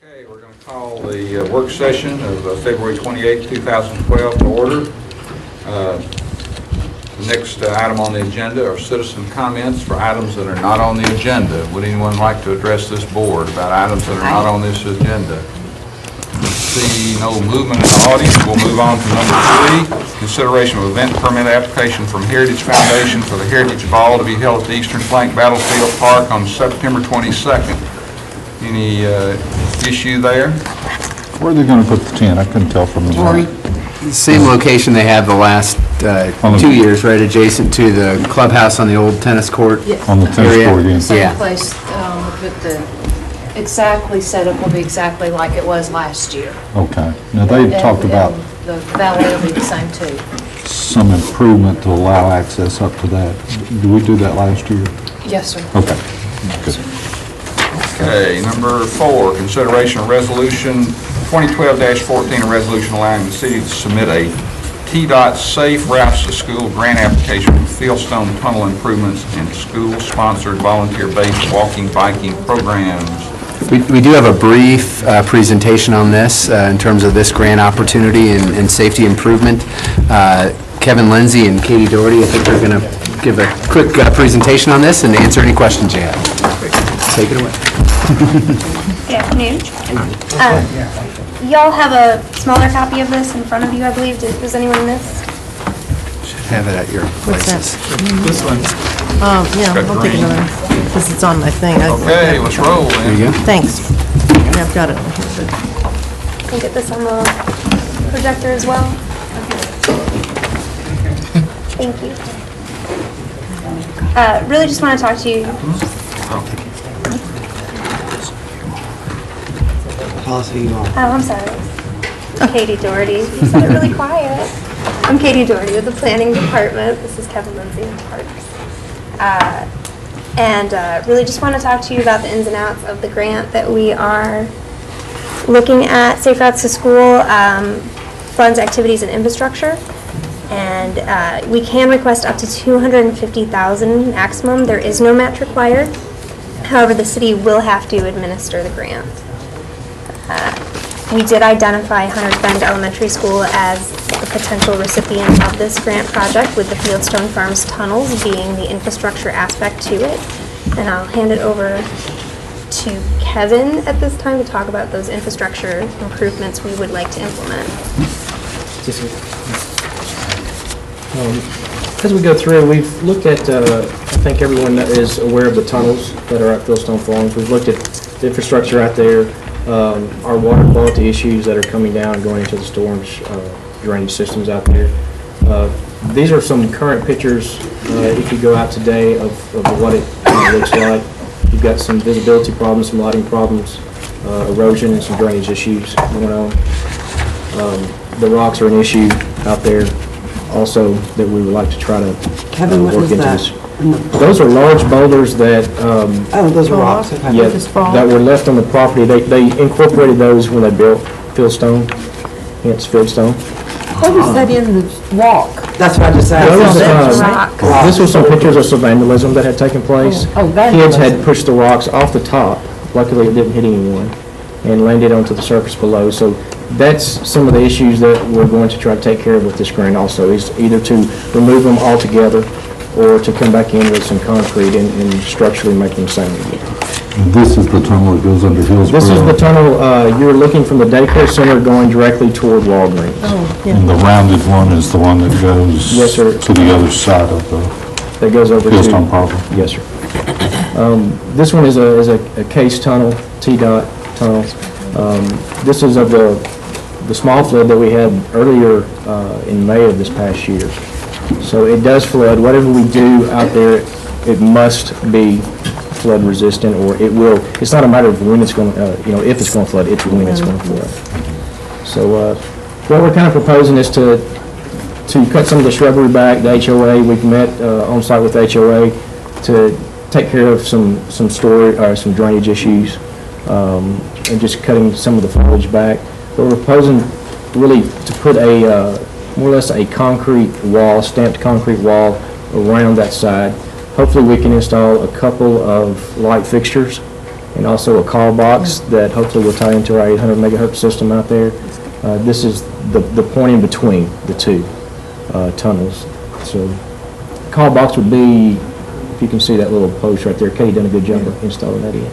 Okay, we're going to call the work session of February 28, 2012 to order. The next item on the agenda are citizen comments for items that are not on the agenda. Would anyone like to address this board about items that are not on this agenda? See no movement in the audience. We'll move on to number 3, consideration of event permit application from Heritage Foundation for the Heritage Ball to be held at the Eastern Flank Battlefield Park on September 22nd. Any issue there? Where are they going to put the tent? I couldn't tell from the map. Same location they have the last 2 years, right adjacent to the clubhouse on the old tennis court. Yes. On the tennis court, yeah. Same place, but the exactly setup will be exactly like it was last year. Okay. Now, they talked about The valet will be the same too. some improvement to allow access up to that. Did we do that last year? Yes, sir. Okay. Good. Okay, number 4, consideration of resolution 2012-14, a resolution allowing the city to submit a TDOT Safe Routes to School grant application for Fieldstone Tunnel improvements and school-sponsored volunteer-based walking, biking programs. We do have a brief presentation on this in terms of this grant opportunity and safety improvement. Kevin Lindsay and Katie Doherty, I think, are going to give a quick presentation on this and answer any questions you have. Take it away. Good afternoon. Y'all have a smaller copy of this in front of you, I believe. Does anyone miss? Should have it at your places. This one. Yeah, Got I'll take green. another, because it's on my thing. Okay, let's roll then. There you go. Thanks. Yeah, I've got it. Can get this on the projector as well. Thank you. Really just want to talk to you. Oh, I'm sorry. Katie Doherty. You said it really quiet. I'm Katie Doherty with the Planning Department. This is Kevin Lindsay in Parks. Really just want to talk to you about the ins and outs of the grant that we are looking at. Safe Routes to School funds activities and infrastructure. And we can request up to $250,000 maximum. There is no match required. However, the city will have to administer the grant. We did identify Hunters Bend Elementary School as the potential recipient of this grant project, with the Fieldstone Farms tunnels being the infrastructure aspect to it. And I'll hand it over to Kevin at this time to talk about those infrastructure improvements we would like to implement. As we go through, we've looked at, I think everyone that is aware of the tunnels that are at Fieldstone Farms. We've looked at the infrastructure out there, our water quality issues that are coming down and going into the storms, drainage systems out there. These are some current pictures, if you go out today, of what it looks like. You've got some visibility problems, some lighting problems, erosion, and some drainage issues going on. The rocks are an issue out there also that we would like to try to work into this. Those are large boulders that Those are rocks. that were left on the property. They incorporated those when they built Fieldstone, hence Fieldstone. What was that in the walk? That's what I just said. This was some pictures of some vandalism that had taken place. Kids had pushed the rocks off the top. Luckily, it didn't hit anyone and landed onto the surface below. So that's some of the issues that we're going to try to take care of with this grant also, is either to remove them altogether or to come back in with some concrete and structurally make them sound again. This is the tunnel that goes under Hillsborough. This is the tunnel, you're looking from the daycare center going directly toward Walgreens. Oh, yeah. And the rounded one is the one that goes Yes, sir. to the other side of the That goes over to... Fieldstone property. Yes, sir. This one is a case tunnel, TDOT tunnel. This is of the small flood that we had earlier in May of this past year. So it does flood. Whatever we do out there, it must be flood resistant, or it will. It's not a matter of when it's going to, if it's going to flood, it's when it's going to flood. So what we're kind of proposing is to cut some of the shrubbery back. The HOA, we've met on site with the HOA to take care of some storage or some drainage issues, and just cutting some of the foliage back. But we're proposing really to put a more or less a concrete wall, stamped concrete wall around that side. Hopefully we can install a couple of light fixtures and also a call box that hopefully will tie into our 800 megahertz system out there. This is the point in between the two tunnels. So call box would be, if you can see that little post right there, Katie done a good job of installing that in.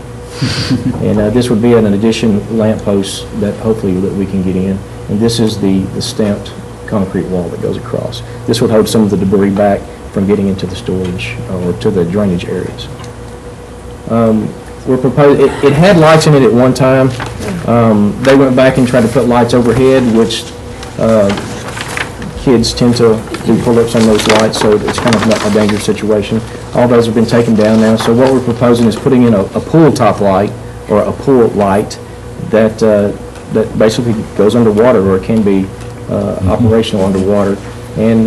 And this would be an addition lamp post that hopefully that we can get in. And this is the stamped concrete wall that goes across. This would hold some of the debris back from getting into the storage or to the drainage areas. We're proposing, it had lights in it at one time. They went back and tried to put lights overhead, which kids tend to do pull-ups on those lights, so it's kind of a dangerous situation. All those have been taken down now, so what we're proposing is putting in a pool top light, or a pool light, that basically goes underwater, or it can be operational underwater, and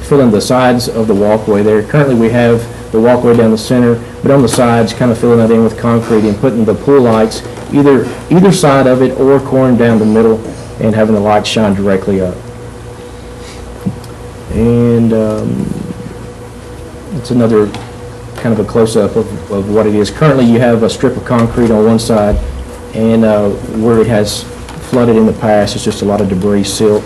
filling the sides of the walkway there. Currently we have the walkway down the center, but on the sides, kind of filling that in with concrete and putting the pool lights either side of it, or coring down the middle and having the lights shine directly up. And it's another kind of a close-up of what it is. Currently you have a strip of concrete on one side, and where it has flooded in the past, it's just a lot of debris, silt,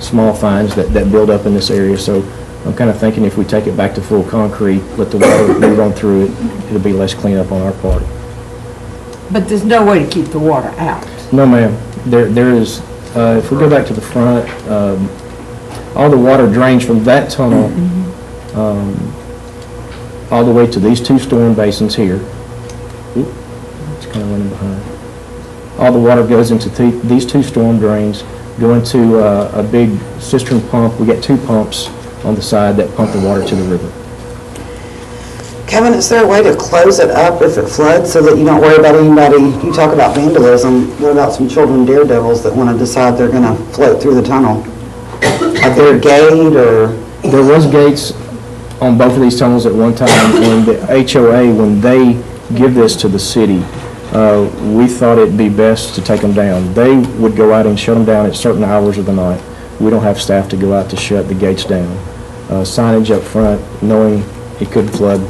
small fines that build up in this area. So I'm kind of thinking if we take it back to full concrete, let the water move on through it, it'll be less cleanup on our part. But there's no way to keep the water out. No, ma'am. There is, if we go back to the front, all the water drains from that tunnel all the way to these two storm basins here. Oop, it's kind of running behind. All the water goes into these two storm drains, go into a big cistern pump. We got two pumps on the side that pump the water to the river. Kevin, is there a way to close it up if it floods so that you don't worry about anybody? You talk about vandalism. What about some children daredevils that want to decide they're going to float through the tunnel? Are there a gate or? There was gates on both of these tunnels at one time, and the HOA, when they give this to the city, we thought it'd be best to take them down. They would go out and shut them down at certain hours of the night. We don't have staff to go out to shut the gates down. Signage up front, knowing it could flood,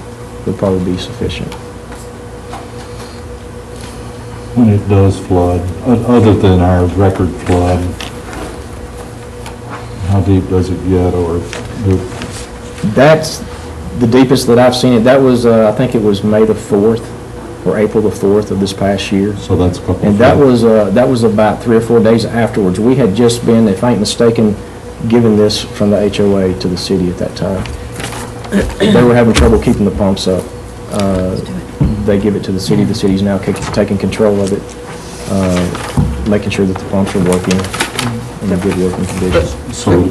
would probably be sufficient. When it does flood, other than our record flood, how deep does it get, or? That's the deepest that I've seen it. That was, I think it was May the 4th or April the 4th of this past year. So that's a couple. And that was about 3 or 4 days afterwards. We had just been, if I ain't mistaken, given this from the HOA to the city at that time. They were having trouble keeping the pumps up. They give it to the city. The city's now taking control of it, making sure that the pumps are working in good working conditions. So,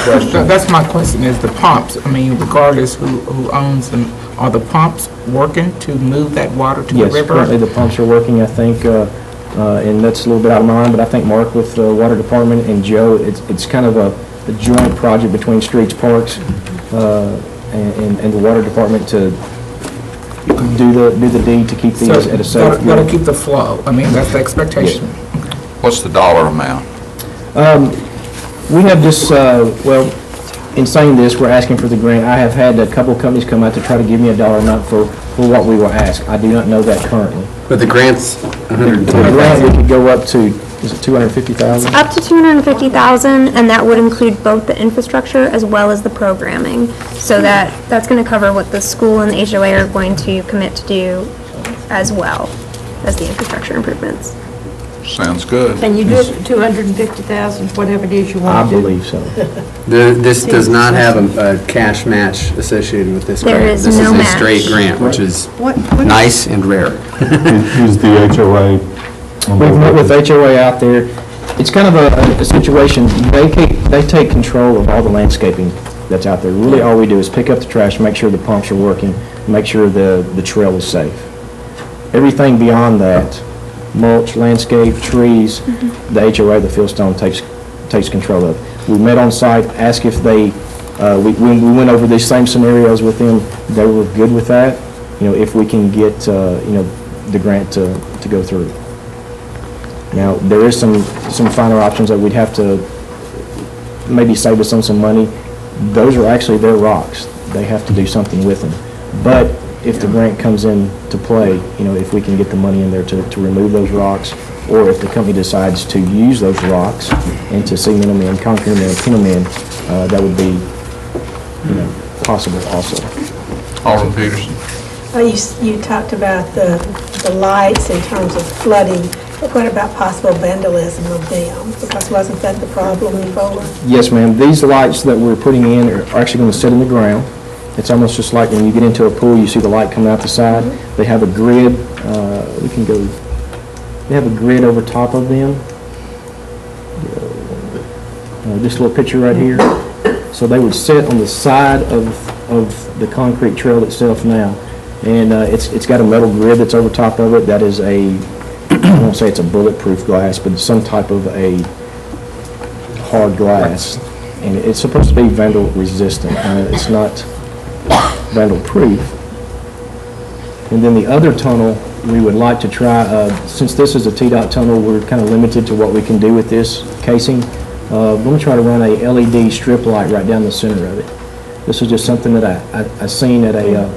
That's my question, is the pumps, I mean, regardless who owns them, are the pumps working to move that water to the river? Yes, currently the pumps are working, I think, and that's a little bit out of my mind, but I think Mark with the Water Department and Joe, it's kind of a joint project between Streets, Parks, and the Water Department to do the deed to keep these at a safe. Gotta keep the flow, I mean, that's the expectation. What's the dollar amount? We have just, well, in saying this, we're asking for the grant. I have had a couple of companies come out to try to give me a dollar amount for what we were asked. I do not know that currently. But the grant's The grant, we could go up to, is it 250,000? Up to 250,000, and that would include both the infrastructure as well as the programming. So that's going to cover what the school and the HOA are going to commit to do as well as the infrastructure improvements. Sounds good. And you do it for 250,000, whatever it is you I want to do. believe so. This does not have a cash match associated with this There grant. is This no is a match. straight grant, which is What nice and rare. is the HOA? on We've met board? with HOA out there. It's kind of a situation, they take control of all the landscaping that's out there. Really, all we do is pick up the trash, make sure the pumps are working, make sure the trail is safe. Everything beyond that, mulch, landscape, trees, the HOA, the Fieldstone takes control of. We met on site, asked if they, we went over these same scenarios with them. They were good with that, if we can get, the grant to go through. Now, there is some finer options that we'd have to maybe save us on some money. Those are actually their rocks. They have to do something with them. But if the grant comes into play, if we can get the money in there to remove those rocks, or if the company decides to use those rocks and to cement them in, concrete them in, pin them in, that would be, possible also. Alderman Peterson. You talked about the lights in terms of flooding, but what about possible vandalism of them? Because wasn't that the problem before? Yes, ma'am. These lights that we're putting in are actually going to sit in the ground. It's almost just like when you get into a pool, you see the light coming out the side. They have a grid. They have a grid over top of them. This little picture right here. So they would sit on the side of the concrete trail itself now. And it's got a metal grid that's over top of it that is I won't say it's a bulletproof glass, but some type of a hard glass. And it's supposed to be vandal resistant. It's not vandal proof. And then the other tunnel we would like to try, since this is a TDOT tunnel, we're kind of limited to what we can do with this casing. We're going to try to run a LED strip light right down the center of it. This is just something that I seen at a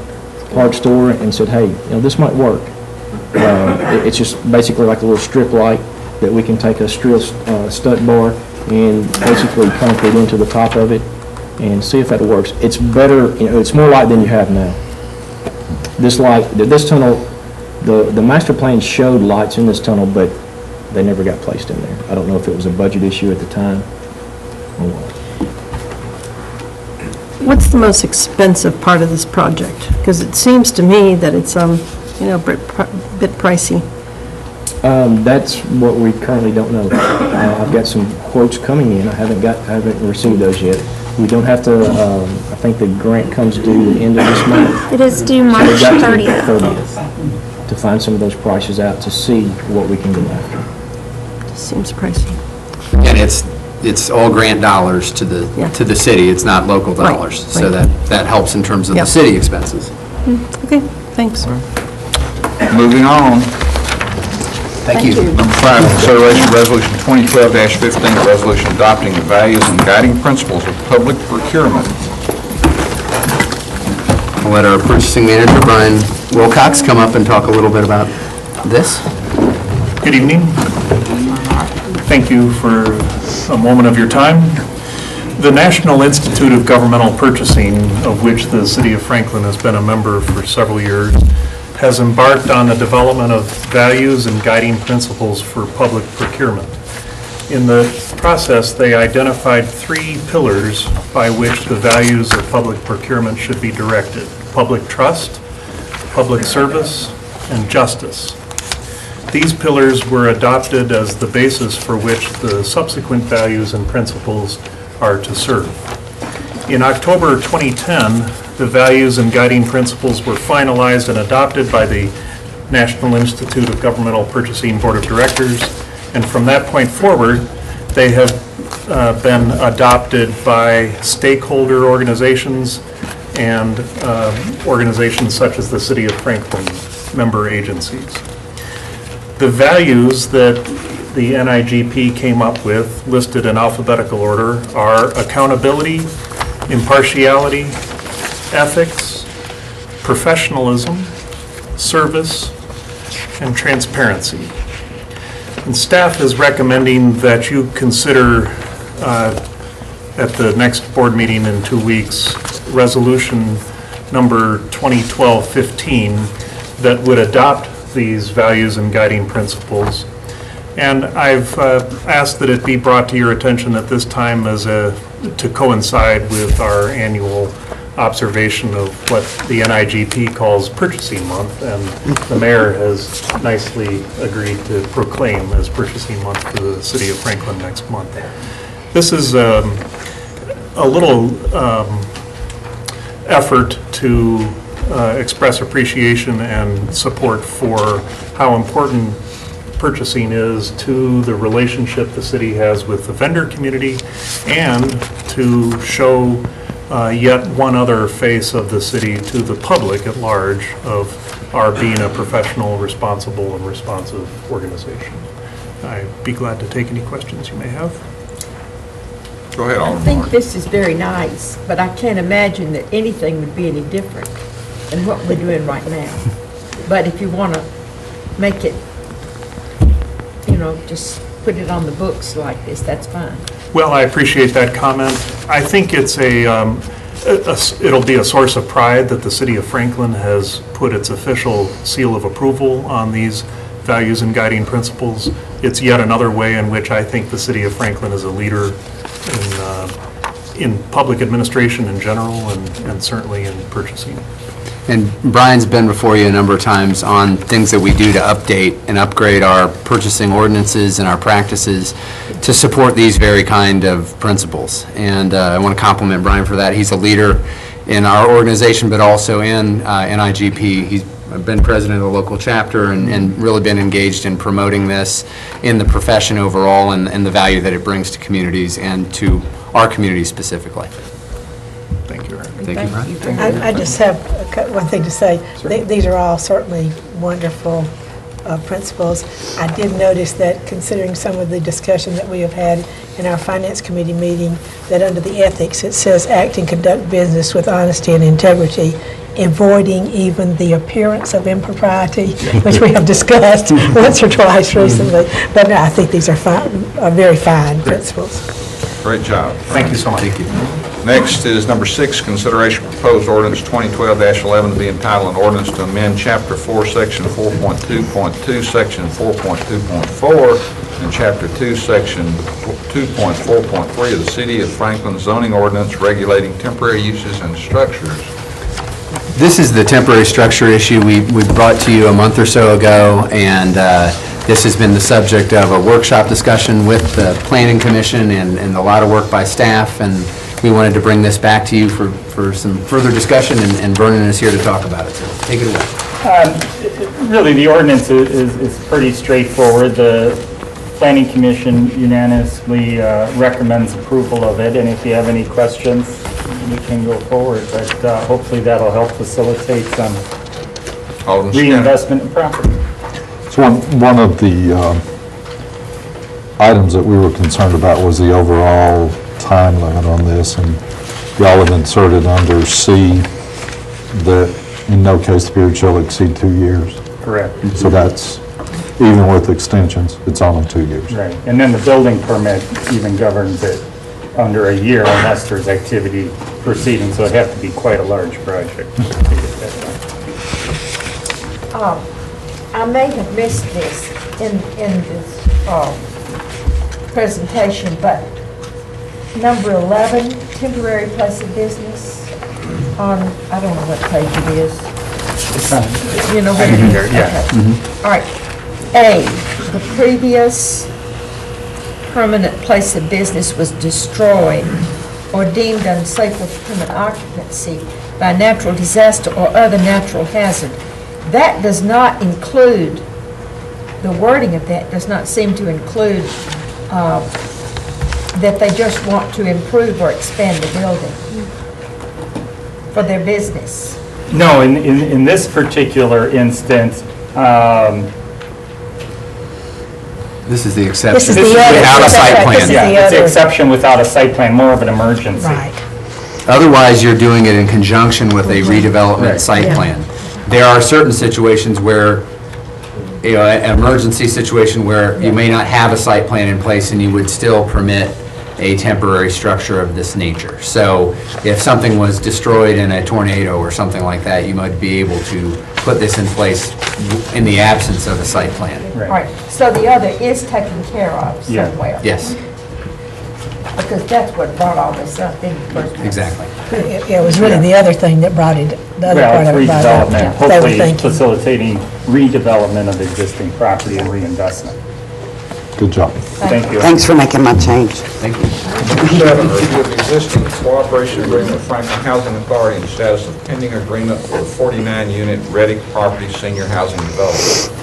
parts store and said, hey, this might work. It's just basically like a little strip light that we can take a steel stud bar and basically concrete into the top of it and see if that works. It's better, it's more light than you have now. This light, this tunnel, the master plan showed lights in this tunnel, but they never got placed in there. I don't know if it was a budget issue at the time or what. What's the most expensive part of this project? Because it seems to me that it's, a bit pricey. That's what we currently don't know. I've got some quotes coming in. I haven't received those yet. We don't have to, I think the grant comes due the end of this month. It is due March We've got to the 30th. to find some of those prices out to see what we can go after. Seems pricey. And it's all grant dollars to the city. It's not local Right, dollars. So right. that helps in terms of Yep. the city expenses. Okay, thanks. Moving on. Thank you. Number 5, consideration of resolution 2012-15, a resolution adopting the values and guiding principles of public procurement. I'll let our purchasing manager, Brian Wilcox, come up and talk a little bit about this. Good evening. Thank you for a moment of your time. The National Institute of Governmental Purchasing, of which the City of Franklin has been a member for several years, has embarked on the development of values and guiding principles for public procurement. In the process, they identified 3 pillars by which the values of public procurement should be directed: public trust, public service, and justice. These pillars were adopted as the basis for which the subsequent values and principles are to serve. In October 2010, the values and guiding principles were finalized and adopted by the National Institute of Governmental Purchasing Board of Directors, and from that point forward, they have been adopted by stakeholder organizations and organizations such as the City of Franklin member agencies. The values that the NIGP came up with, listed in alphabetical order, are accountability, impartiality, ethics, professionalism, service, and transparency. And staff is recommending that you consider at the next board meeting in 2 weeks, resolution number 2012-15 that would adopt these values and guiding principles. And I've asked that it be brought to your attention at this time as to coincide with our annual observation of what the NIGP calls Purchasing Month, and the mayor has nicely agreed to proclaim as Purchasing Month for the City of Franklin next month. This is a little effort to express appreciation and support for how important purchasing is to the relationship the city has with the vendor community, and to show yet one other face of the city to the public at large of our being a professional, responsible, and responsive organization. I'd be glad to take any questions you may have. Go ahead, I Alderman think Martin. this is very nice, but I can't imagine that anything would be any different. than what we're doing right now. But if you want to make it, just put it on the books like this, that's fine. Well, I appreciate that comment. I think it's it'll be a source of pride that the city of Franklin has put its official seal of approval on these values and guiding principles. It's yet another way in which I think the city of Franklin is a leader in public administration in general and certainly in purchasing. And Brian's been before you a number of times on things that we do to update and upgrade our purchasing ordinances and our practices to support these very kind of principles. And I want to compliment Brian for that. He's a leader in our organization, but also in NIGP. He's been president of the local chapter and really been engaged in promoting this in the profession overall and the value that it brings to communities and to our community specifically. Thank you, Aaron. Thank you, Brian. I just have one thing to say. These are all certainly wonderful principles. I did notice that considering some of the discussion that we have had in our Finance Committee meeting, that under the ethics, it says act and conduct business with honesty and integrity, avoiding even the appearance of impropriety, which we have discussed once or twice recently. But I think these are very fine principles. Great job. Thank you so much. Thank you. Next is number 6, consideration of proposed ordinance 2012-11 to be entitled an ordinance to amend Chapter 4, Section 4.2.2, Section 4.2.4, and Chapter 2, Section 2.4.3 of the City of Franklin zoning ordinance regulating temporary uses and structures. This is the temporary structure issue we brought to you a month or so ago, and this has been the subject of a workshop discussion with the Planning Commission and a lot of work by staff, and we wanted to bring this back to you for some further discussion, and Vernon is here to talk about it, so take it away. Really, the ordinance is pretty straightforward. The Planning Commission unanimously recommends approval of it, and if you have any questions, we can go forward, but hopefully that'll help facilitate some reinvestment in property. So one of the items that we were concerned about was the overall time limit on this, and y'all have inserted under C that in no case the period shall exceed 2 years. Correct. So that's, even with extensions, it's only 2 years. Right, and then the building permit even governs it under a year unless there's activity proceeding, so it'd have to be quite a large project to get that done. I may have missed this in this presentation, but number 11, temporary place of business, on, I don't know what page it is. You know what it is? Yeah. Okay. All right. A, the previous permanent place of business was destroyed or deemed unsafe for permanent occupancy by natural disaster or other natural hazard. That does not include, the wording of that does not seem to include that they just want to improve or expand the building for their business. No, in this particular instance, This is the exception. This is the without a site plan. yeah, it's the exception without a site plan, more of an emergency. Right. Otherwise, you're doing it in conjunction with a redevelopment site plan. There are certain situations where, an emergency situation where you may not have a site plan in place and you would still permit a temporary structure of this nature. So if something was destroyed in a tornado or something like that, you might be able to put this in place in the absence of a site plan. All right, so the other is taken care of Yeah. somewhere. Yes, Because that's what brought all this up in the first place. exactly. It was really the other thing that brought it, the other Well, part it's of it brought it up. redevelopment, They were hopefully thinking. facilitating redevelopment of existing property and reinvestment. Good job. Thank you. Thanks for making my change. Thank you. Number 7, review of existing cooperation agreement with Franklin Housing Authority and status of pending agreement for the 49-unit Reddick Property Senior Housing Development.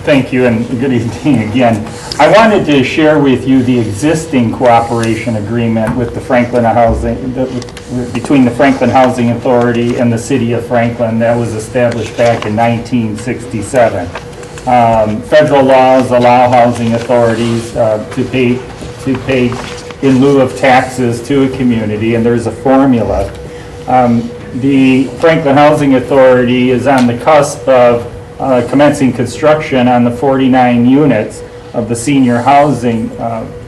Thank you, and good evening again. I wanted to share with you the existing cooperation agreement with the Franklin Housing, between the Franklin Housing Authority and the City of Franklin that was established back in 1967. Federal laws allow housing authorities to pay in lieu of taxes to a community, and there's a formula. the Franklin Housing Authority is on the cusp of commencing construction on the 49 units of the senior housing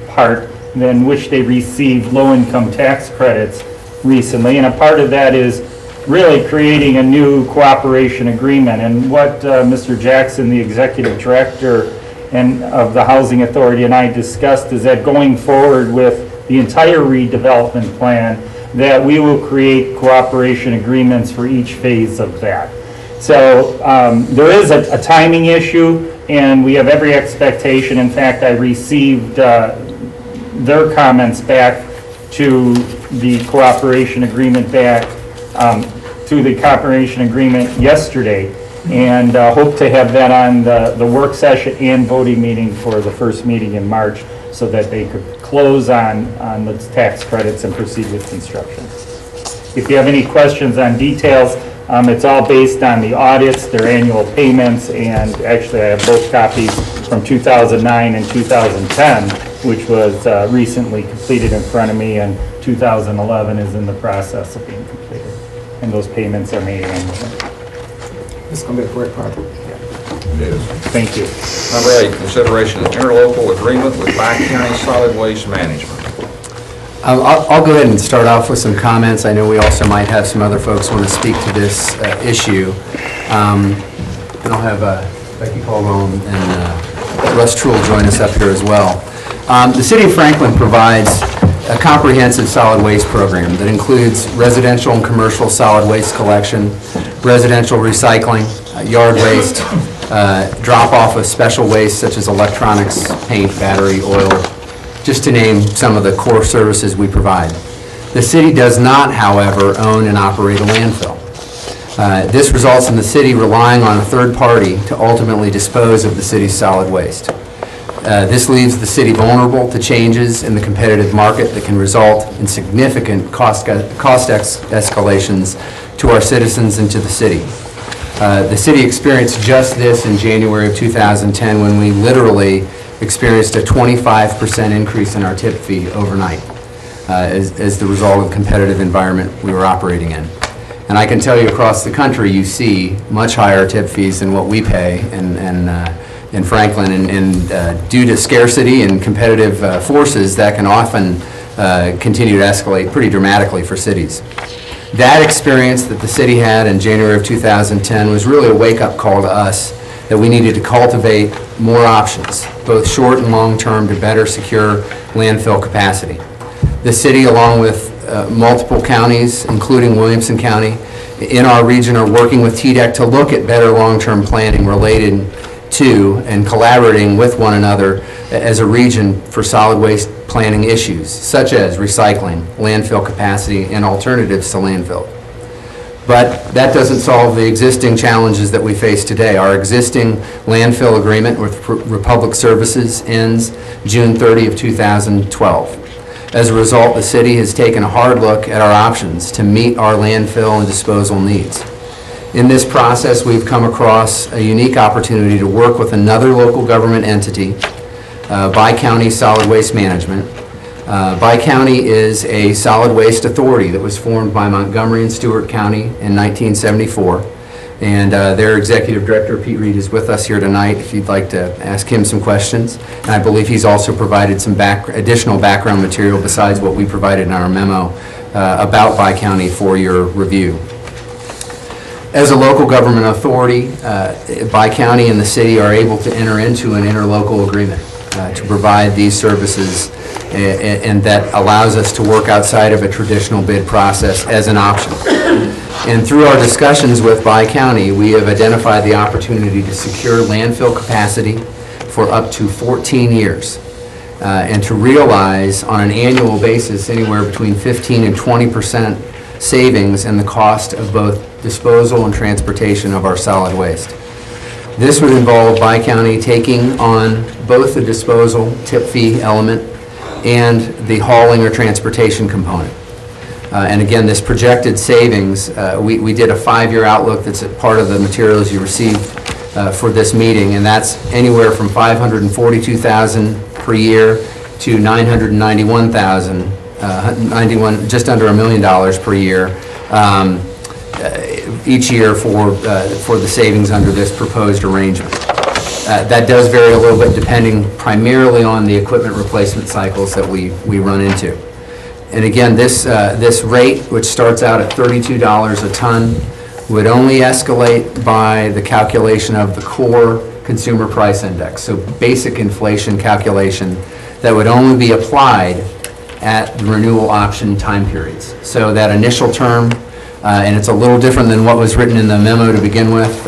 part, in which they received low-income tax credits recently. And a part of that is really creating a new cooperation agreement. And what Mr. Jackson, the executive director of the Housing Authority, and I discussed is that going forward with the entire redevelopment plan, that we will create cooperation agreements for each phase of that. So there is a timing issue, and we have every expectation. In fact, I received their comments back to the cooperation agreement yesterday, and hope to have that on the work session and voting meeting for the first meeting in March, so that they could close on the tax credits and proceed with construction. If you have any questions on details, it's all based on the audits, their annual payments, and actually I have both copies from 2009 and 2010, which was recently completed in front of me, and 2011 is in the process of being completed. And those payments are made annually. It's going to be a great project. It is. Thank you. Number 8, consideration of interlocal agreement with Bi-County Solid Waste Management. I'll go ahead and start off with some comments. I know we also might have some other folks want to speak to this issue. And I'll have Becky Caldwell and Russ Truhl join us up here as well. The City of Franklin provides a comprehensive solid waste program that includes residential and commercial solid waste collection, residential recycling, yard waste, drop-off of special waste such as electronics, paint, battery, oil, just to name some of the core services we provide. The city does not, however, own and operate a landfill. This results in the city relying on a third party to ultimately dispose of the city's solid waste. This leaves the city vulnerable to changes in the competitive market that can result in significant cost escalations to our citizens and to the city. The city experienced just this in January of 2010, when we literally experienced a 25% increase in our tip fee overnight as the result of the competitive environment we were operating in. And I can tell you across the country, you see much higher tip fees than what we pay in Franklin, and due to scarcity and competitive forces, that can often continue to escalate pretty dramatically for cities. That experience that the city had in January of 2010 was really a wake-up call to us that we needed to cultivate more options, both short and long-term, to better secure landfill capacity. The city, along with multiple counties, including Williamson County, in our region, are working with TDEC to look at better long-term planning related to and collaborating with one another as a region for solid waste planning issues, such as recycling, landfill capacity, and alternatives to landfill. But that doesn't solve the existing challenges that we face today. Our existing landfill agreement with Republic Services ends June 30 of 2012. As a result, the city has taken a hard look at our options to meet our landfill and disposal needs. In this process, we've come across a unique opportunity to work with another local government entity, Bi-County Solid Waste Management. Bi-County is a solid waste authority that was formed by Montgomery and Stewart County in 1974. And their executive director, Pete Reed, is with us here tonight if you'd like to ask him some questions. And I believe he's also provided some additional background material besides what we provided in our memo about Bi-County for your review. As a local government authority, Bi-County and the city are able to enter into an interlocal agreement to provide these services, and that allows us to work outside of a traditional bid process as an option. And through our discussions with Bi-County, we have identified the opportunity to secure landfill capacity for up to 14 years and to realize on an annual basis anywhere between 15 and 20% savings in the cost of both disposal and transportation of our solid waste. This would involve Bi-County taking on both the disposal tip fee element and the hauling or transportation component. And again, this projected savings, we did a 5-year outlook that's a part of the materials you received for this meeting, and that's anywhere from $542,000 per year to $991,000, just under $1 million per year. each year for the savings under this proposed arrangement. That does vary a little bit depending primarily on the equipment replacement cycles that we run into. And again, this rate, which starts out at $32 a ton, would only escalate by the calculation of the core consumer price index, so basic inflation calculation that would only be applied at the renewal option time periods. So that initial term, and it's a little different than what was written in the memo to begin with.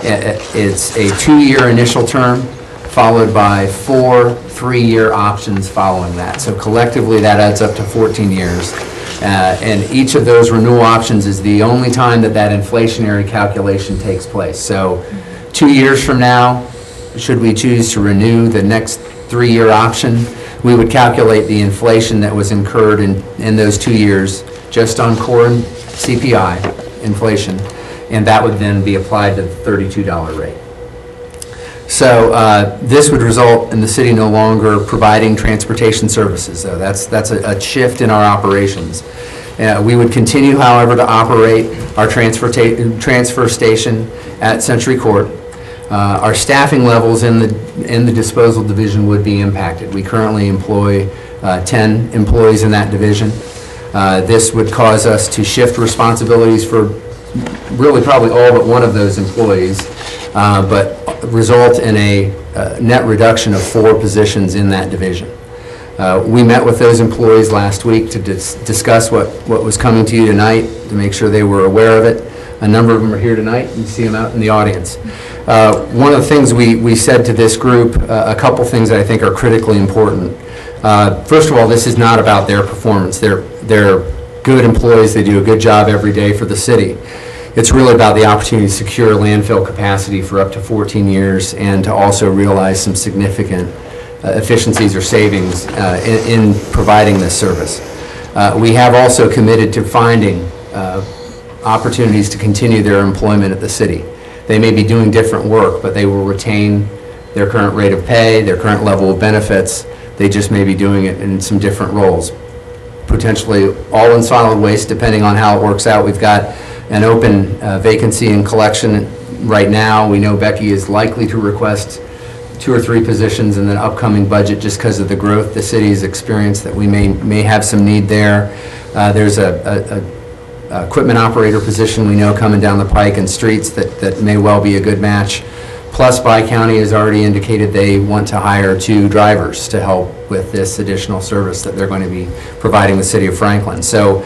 It's a 2-year initial term followed by 4 3-year options following that. So collectively, that adds up to 14 years. And each of those renewal options is the only time that that inflationary calculation takes place. So 2 years from now, should we choose to renew the next 3-year option, we would calculate the inflation that was incurred in those 2 years just on core CPI inflation, and that would then be applied to the $32 rate. So this would result in the city no longer providing transportation services. So that's a shift in our operations. We would continue, however, to operate our transfer station at Century Court. Our staffing levels in the disposal division would be impacted. We currently employ 10 employees in that division. This would cause us to shift responsibilities for really probably all but one of those employees, but result in a net reduction of 4 positions in that division. We met with those employees last week to discuss what was coming to you tonight, to make sure they were aware of it. A number of them are here tonight. You see them out in the audience. One of the things we said to this group, a couple things that I think are critically important. First of all, this is not about their performance. They're good employees. They do a good job every day for the city. It's really about the opportunity to secure landfill capacity for up to 14 years and to also realize some significant efficiencies or savings in providing this service. We have also committed to finding opportunities to continue their employment at the city. They may be doing different work, but they will retain their current rate of pay, their current level of benefits. They just may be doing it in some different roles. Potentially all in solid waste, depending on how it works out. We've got an open vacancy in collection right now. We know Becky is likely to request 2 or 3 positions in the upcoming budget just because of the growth the city has experienced, that we may have some need there. There's a equipment operator position we know coming down the pike in streets that may well be a good match. Plus, Bi-County has already indicated they want to hire 2 drivers to help with this additional service that they're going to be providing the city of Franklin. So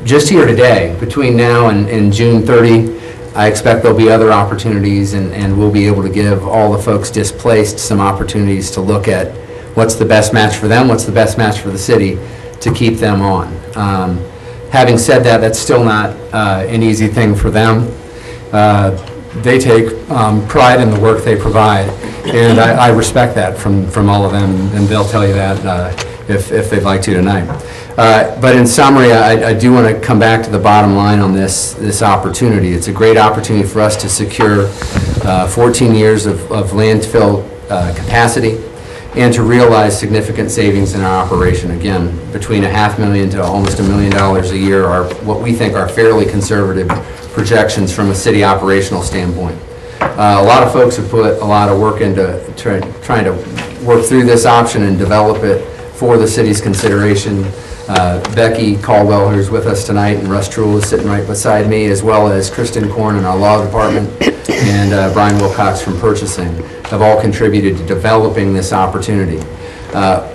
just here today, between now and June 30, I expect there'll be other opportunities, and we'll be able to give all the folks displaced some opportunities to look at what's the best match for them, what's the best match for the city to keep them on. Having said that, that's still not an easy thing for them. They take pride in the work they provide, and I respect that from all of them, and they'll tell you that if they'd like to tonight. But in summary, I do want to come back to the bottom line on this opportunity. It's a great opportunity for us to secure 14 years of landfill capacity and to realize significant savings in our operation. Again, between $500,000 to almost $1 million a year are what we think are fairly conservative projections from a city operational standpoint. A lot of folks have put a lot of work into trying to work through this option and develop it for the city's consideration. Becky Caldwell, who's with us tonight, and Russ Truhl is sitting right beside me, as well as Kristen Korn in our law department and Brian Wilcox from purchasing, have all contributed to developing this opportunity.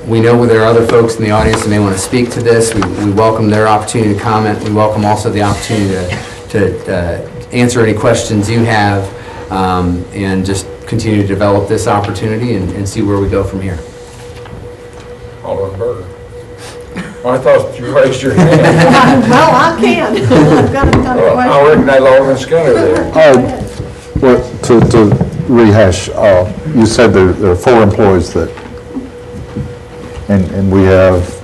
We know there are other folks in the audience that may want to speak to this. We welcome their opportunity to comment. We welcome also the opportunity to answer any questions you have, and just continue to develop this opportunity and see where we go from here. Alderman Berger. Oh, I thought you raised your hand. Well, I can. I've got a question. I recognize Alderman Scudder there. Well, to rehash, you said there are 4 employees that, and we have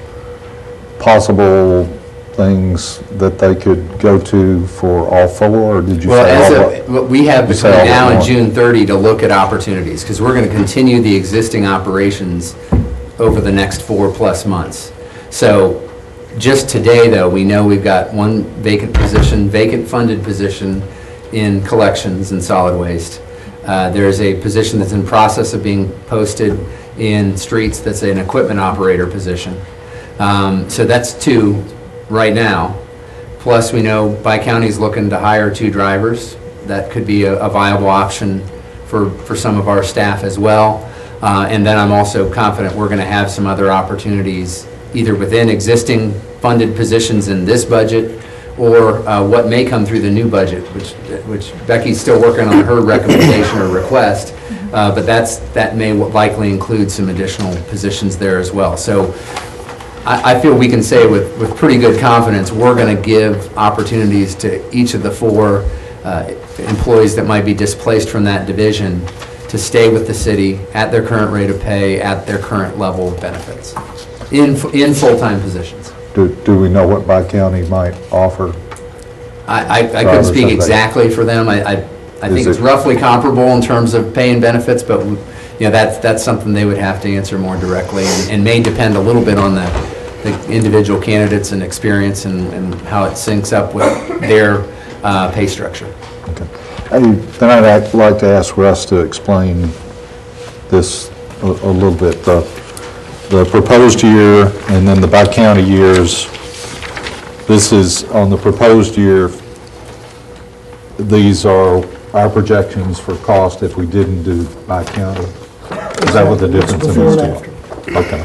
possible things that they could go to for all 4, or did you say all? Well, we have between now and June 30 to look at opportunities, because we're going to continue the existing operations over the next 4+ months. So Just today, though, we know we've got one vacant funded position in collections and solid waste. There's a position that's in process of being posted in streets that's an equipment operator position. So that's 2 right now. Plus, we know Bi-County's looking to hire 2 drivers. That could be a viable option for some of our staff as well. And then I'm also confident we're going to have some other opportunities either within existing funded positions in this budget or what may come through the new budget, which Becky's still working on her recommendation or request, but that may likely include some additional positions there as well. So I feel we can say with pretty good confidence, we're going to give opportunities to each of the 4 employees that might be displaced from that division to stay with the city at their current rate of pay, at their current level of benefits, in full-time positions. Do we know what Bi-County might offer? I couldn't speak exactly for them. I think it's roughly comparable in terms of pay and benefits, but that's something they would have to answer more directly and may depend a little bit on the individual candidates and experience and how it syncs up with their pay structure. Okay. Then I'd like to ask Russ to explain this a little bit. The proposed year and then the Bi-County years. This is on the proposed year. These are our projections for cost if we didn't do Bi-County. Is that what the difference in before these and two? after. Okay.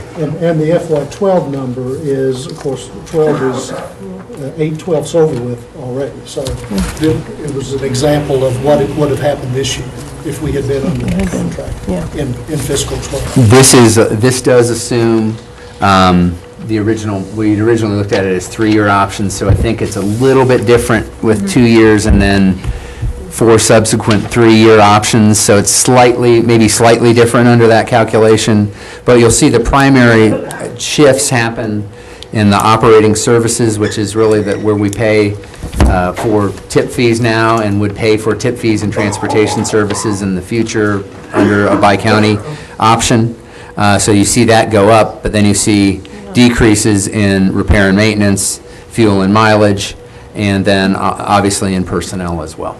And the FY12 number is, of course, 12 is 8/12's over with already. So it was an example of what it would have happened this year if we had been under that contract in fiscal 12. This does assume we'd originally looked at it as 3-year options, so I think it's a little bit different with 2 years and then 4 subsequent 3-year options, so it's maybe slightly different under that calculation. But you'll see the primary shifts happen in the operating services, which is really where we pay for tip fees now and would pay for tip fees and transportation services in the future under a Bi-County option. So you see that go up, but then you see decreases in repair and maintenance, fuel and mileage, and then obviously in personnel as well.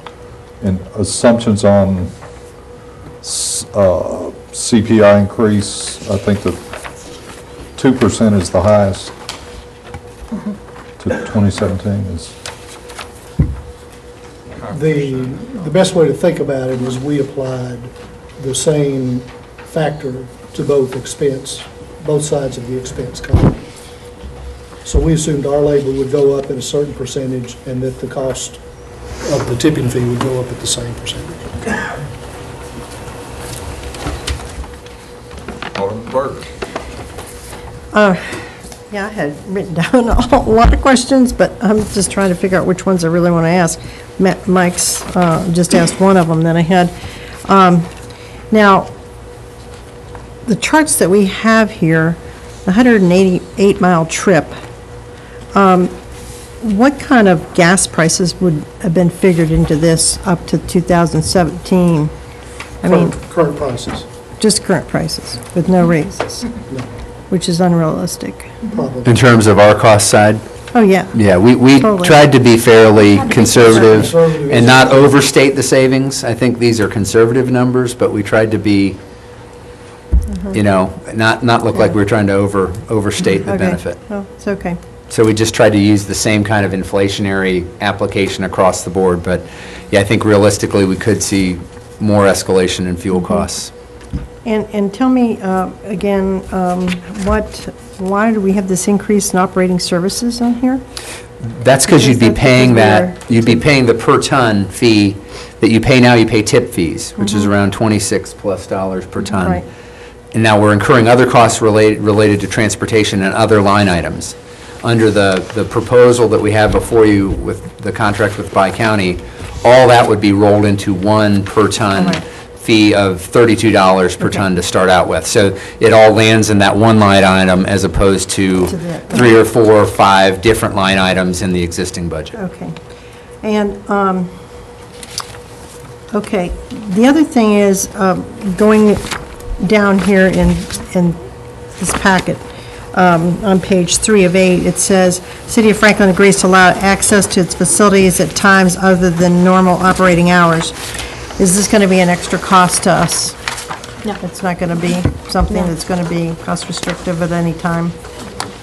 And assumptions on CPI increase, I think the 2% is the highest to 2017 is. The best way to think about it is we applied the same factor to both sides of the expense column. So we assumed our labor would go up at a certain percentage and that the cost of the tipping fee would go up at the same percentage. Alderman Burger. Yeah, I had written down a lot of questions, but I'm just trying to figure out which ones I really want to ask. Mike's just asked one of them that I had. Now, the charts that we have here, the 188-mile trip, what kind of gas prices would have been figured into this up to 2017? I mean, current prices. Just current prices with no raises, which is unrealistic. Probably. In terms of our cost side? Oh, yeah. Yeah, we Totally. tried to be fairly conservative and not overstate the savings. I think these are conservative numbers, but we tried to be, not look like we were trying to overstate the benefit. Oh, it's okay. So we just tried to use the same kind of inflationary application across the board. But yeah, I think realistically we could see more escalation in fuel costs. And tell me again, why do we have this increase in operating services on here? That's because you'd be paying the per ton fee that you pay now. You pay tip fees, which is around $26+ per ton. Right. And now we're incurring other costs related to transportation and other line items. Under the proposal that we have before you with the contract with Bi-County, all that would be rolled into one per ton fee of $32 per ton to start out with. So it all lands in that one line item as opposed to 3 or 4 or 5 different line items in the existing budget. Okay. And, okay, the other thing is, going down here in this packet, on page 3 of 8, it says, "City of Franklin agrees to allow access to its facilities at times other than normal operating hours." Is this going to be an extra cost to us? No. It's not going to be something No. that's going to be cost restrictive at any time?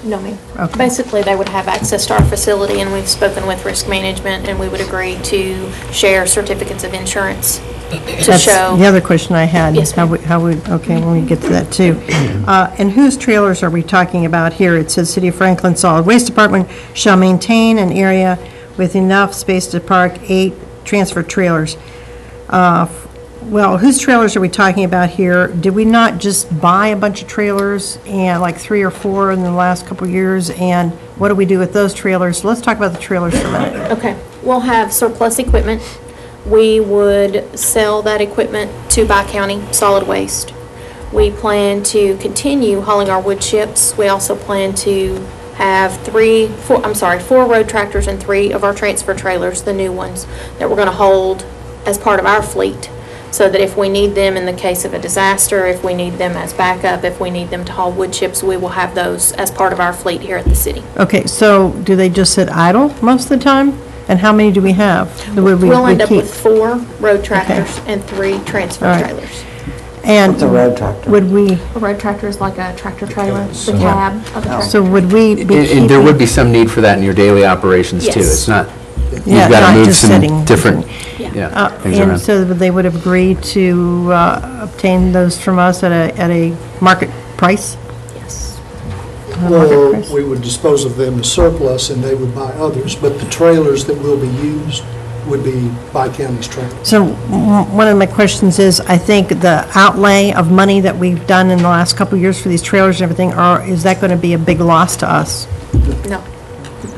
No, ma'am. Okay. Basically, they would have access to our facility, and we've spoken with risk management, and we would agree to share certificates of insurance to That's show. the other question I had. Yes, ma'am. Okay, when we get to that, too. And whose trailers are we talking about here? It says, "City of Franklin Solid Waste Department shall maintain an area with enough space to park 8 transfer trailers." Well, whose trailers are we talking about here? Did we not just buy a bunch of trailers, and like 3 or 4 in the last couple of years? And what do we do with those trailers? Let's talk about the trailers for a minute. Okay, we'll have surplus equipment. We would sell that equipment to Bi-County Solid Waste. We plan to continue hauling our wood chips. We also plan to have 4 road tractors and 3 of our transfer trailers, the new ones, that we're going to hold as part of our fleet, so that if we need them in the case of a disaster, if we need them as backup, if we need them to haul wood chips, we will have those as part of our fleet here at the city. Okay, so do they just sit idle most of the time? And how many do we have? We'll end up with 4 road tractors and 3 transfer All right. trailers. And What's a road tractor? would we, A road tractor is like a tractor trailer, the cab of a tractor. so would we be keeping? And there would be some need for that in your daily operations, too. Yes. It's not, Yeah, you've got not to move just some sitting. different, Yeah. things And around. so they would agree to obtain those from us at a market price? Yes. Well, we would dispose of them as surplus and they would buy others, but the trailers that will be used would be by county's trailers. So one of my questions is, I think the outlay of money that we've done in the last couple of years for these trailers and everything, is that going to be a big loss to us? No.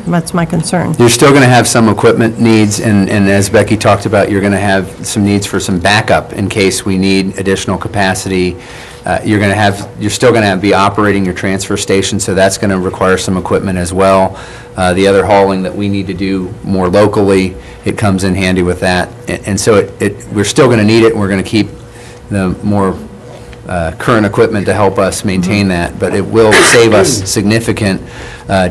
That's my concern. You're still going to have some equipment needs, and as Becky talked about, you're going to have some needs for some backup in case we need additional capacity. You're still going to be operating your transfer station, so that's going to require some equipment as well. The other hauling that we need to do more locally, it comes in handy with that. And so we're still going to need it, and we're going to keep the more current equipment to help us maintain that, but it will save us significant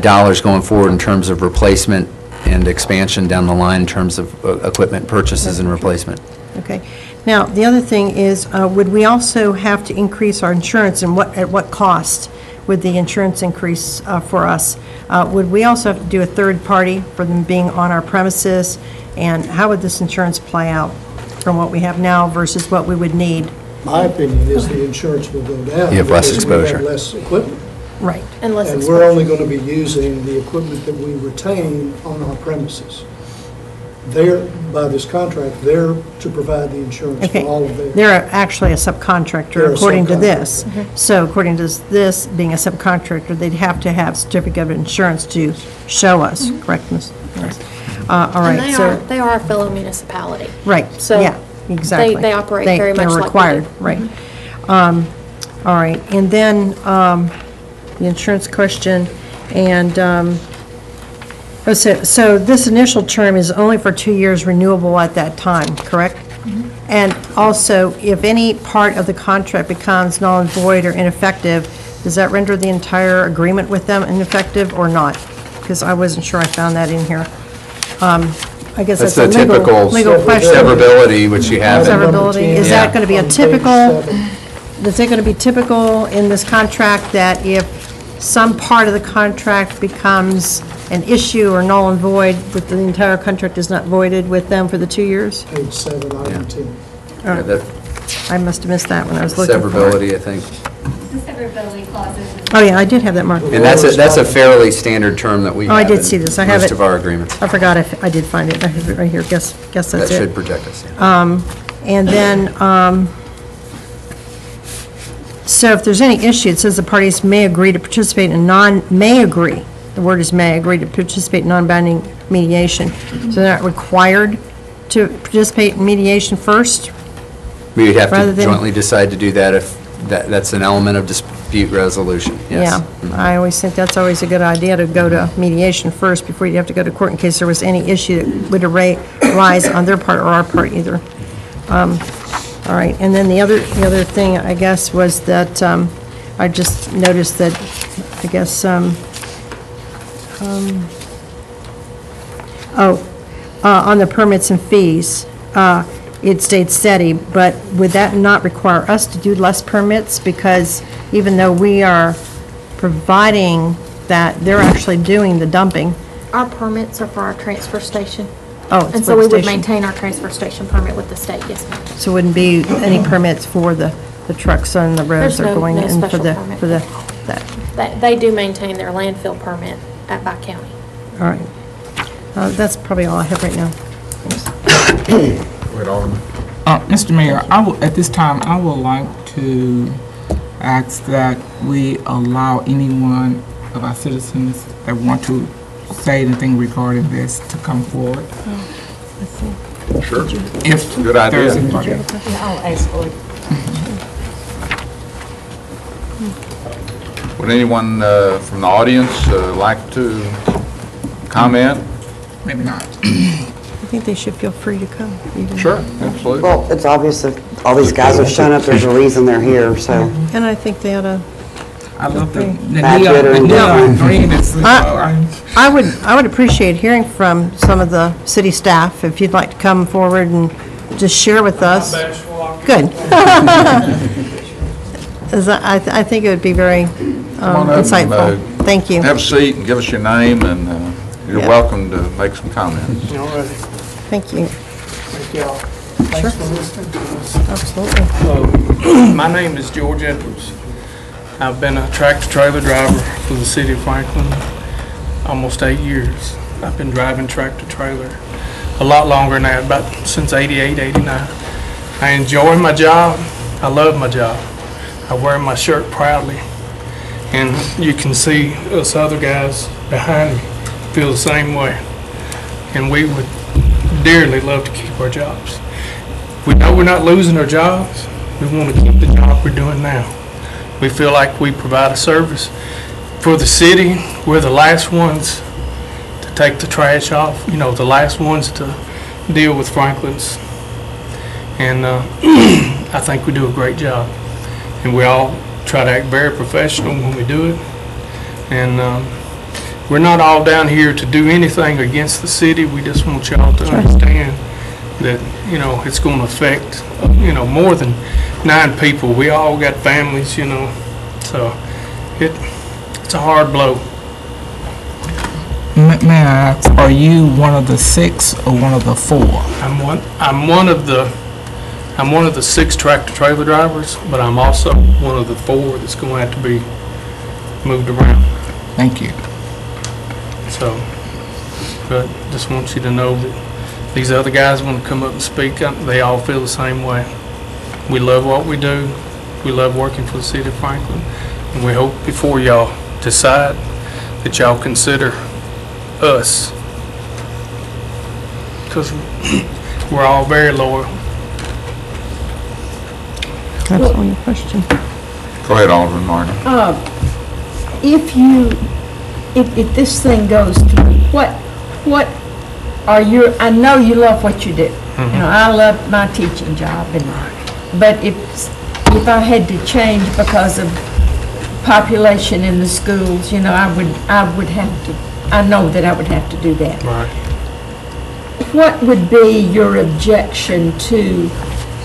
dollars going forward in terms of replacement and expansion down the line in terms of equipment purchases and replacement. Okay. Now, the other thing is, would we also have to increase our insurance, and at what cost would the insurance increase for us? Would we also have to do a third party for them being on our premises? And how would this insurance play out from what we have now versus what we would need? My opinion is the insurance will go down. You have less because we have exposure. less equipment. Right. And less And exposure. we're only going to be using the equipment that we retain on our premises. They're, by this contract, they're to provide the insurance for Okay. all of their. They're actually a subcontractor, They're a according to this. subcontractor. So according to this, being a subcontractor, they'd have to have certificate of insurance to show us, correct, Ms.? Yes. All And right, so, they are a fellow municipality. right, So yeah, exactly. they operate very much like we They're required, do. right. All right, and then the insurance question, and, so this initial term is only for 2 years, renewable at that time, correct? And also, if any part of the contract becomes null and void or ineffective, does that render the entire agreement with them ineffective or not? Because I wasn't sure I found that in here. I guess That's that's the a typical legal question. severability, which you have. in- Severability, is Yeah. that going to be a On page typical, 7. is it going to be typical in this contract that if some part of the contract becomes an issue or null and void, that the entire contract is not voided with them for the 2 years? Page 7, item 10. Yeah, that I must have missed that when I was looking for it. Severability, I think. The severability clauses. Oh, yeah, I did have that marked. And that's a fairly standard term that we have Oh, I did in see this. I have most it. of our agreements. I forgot, I did find it. I have it right here. Guess That that's should it. protect us. Yeah. And then, so if there's any issue, it says the parties may agree to participate in may agree, the word is may, agree to participate in non-binding mediation. So they're not required to participate in mediation first? We would have Rather to than- jointly decide to do that if that's an element of dispute resolution, yes. Yeah, I always think that's always a good idea, to go to mediation first before you have to go to court in case there was any issue that would arise on their part or our part either. All right, and then the other thing, I guess, was that I just noticed that I guess, on the permits and fees, it stayed steady, but would that not require us to do less permits? Because even though we are providing that, they're actually doing the dumping. Our permits are for our transfer station. Oh, it's And for so the we would station. maintain our transfer station permit with the state, yes, ma'am. So wouldn't be any permits for the trucks on the roads There's that are no- going no in for special the, permit. for the, that, They do maintain their landfill permit by county. all right. That's probably all I have right now. Go ahead, Alderman. Mr. Mayor, at this time, I would like to ask that we allow anyone of our citizens that want to say anything regarding this to come forward. Sure. If Good idea. there's anybody. I'll ask for it. Would anyone from the audience like to comment? Maybe not. I think they should feel free to come. even- Sure, absolutely. Well, it's obvious that all these guys have shown up, there's a reason they're here, so. And I think they ought to, I love the Badge it or neon indifferent. green. It's, I would appreciate hearing from some of the city staff, if you'd like to come forward and just share with us. Good. As I think it would be very Come on up and, insightful. Thank you. Have a seat and give us your name, and you're Yeah. welcome to make some comments. Thank you. Thank y'all. Thanks for listening to us. Absolutely. My name is George Edwards. I've been a tractor-trailer driver for the city of Franklin almost 8 years. I've been driving tractor-trailer a lot longer than that, about since 88, 89. I enjoy my job. I love my job. I wear my shirt proudly. And you can see us other guys behind me feel the same way. And we would dearly love to keep our jobs. We know we're not losing our jobs. We want to keep the job we're doing now. We feel like we provide a service for the city. We're the last ones to take the trash off, you know, the last ones to deal with Franklin's. And I think we do a great job. And we all try to act very professional when we do it. And we're not all down here to do anything against the city. We just want y'all to understand that, you know, it's going to affect, you know, more than 9 people. We all got families, you know, so it's a hard blow. May I ask, are you one of the 6 or one of the 4? I'm one of the 6 tractor trailer drivers, but I'm also one of the 4 that's going to have to be moved around. Thank you. So, but just want you to know that these other guys want to come up and speak. They all feel the same way. We love what we do. We love working for the city of Franklin. And we hope before y'all decide that y'all consider us, because we're all very loyal. That's on your question. Go ahead, Alderman Martin. If this thing goes through, what are your, I know you love what you do. You know, I love my teaching job, but if I had to change because of population in the schools, you know, I would have to, I know that I would have to do that. Right. What would be your objection to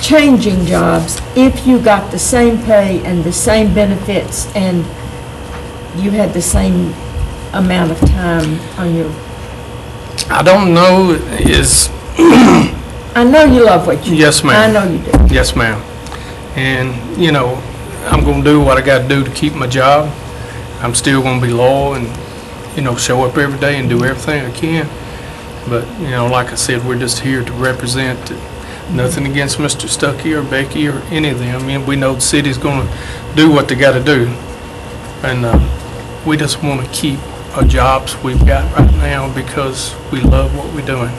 changing jobs if you got the same pay and the same benefits and you had the same amount of time on your... I don't know is... I know you love what you do. Yes, ma'am. I know you do. Yes, ma'am. And, you know, I'm going to do what I got to do to keep my job. I'm still going to be loyal and, you know, show up every day and do everything I can. But, you know, like I said, we're just here to represent. Nothing against Mr. Stuckey or Becky or any of them. I mean, we know the city's going to do what they got to do. And we just want to keep our jobs we've got right now because we love what we're doing.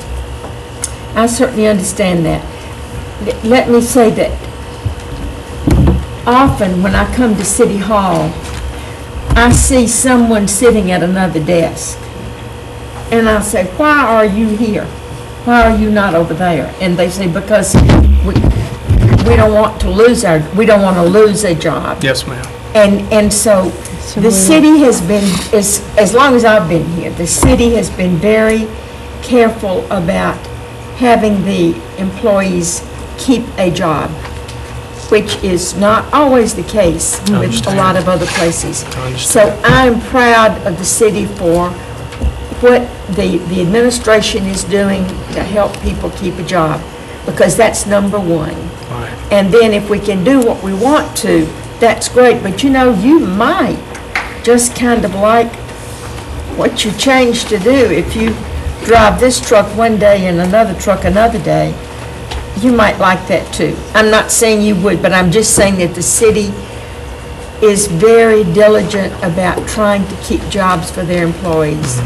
I certainly understand that. Let me say that often when I come to City Hall, I see someone sitting at another desk. And I say, why are you here? Why are you not over there? And they say, because we don't want to lose we don't want to lose a job. Yes, ma'am. And so the city has been, as long as I've been here, the city has been very careful about having the employees keep a job, which is not always the case with a lot of other places. So I'm proud of the city for what the administration is doing to help people keep a job, because that's number one. And then if we can do what we want to, that's great. But you know, you might just kind of like what you change to do. If you drive this truck one day and another truck another day, you might like that too. I'm not saying you would, but I'm just saying that the city is very diligent about trying to keep jobs for their employees.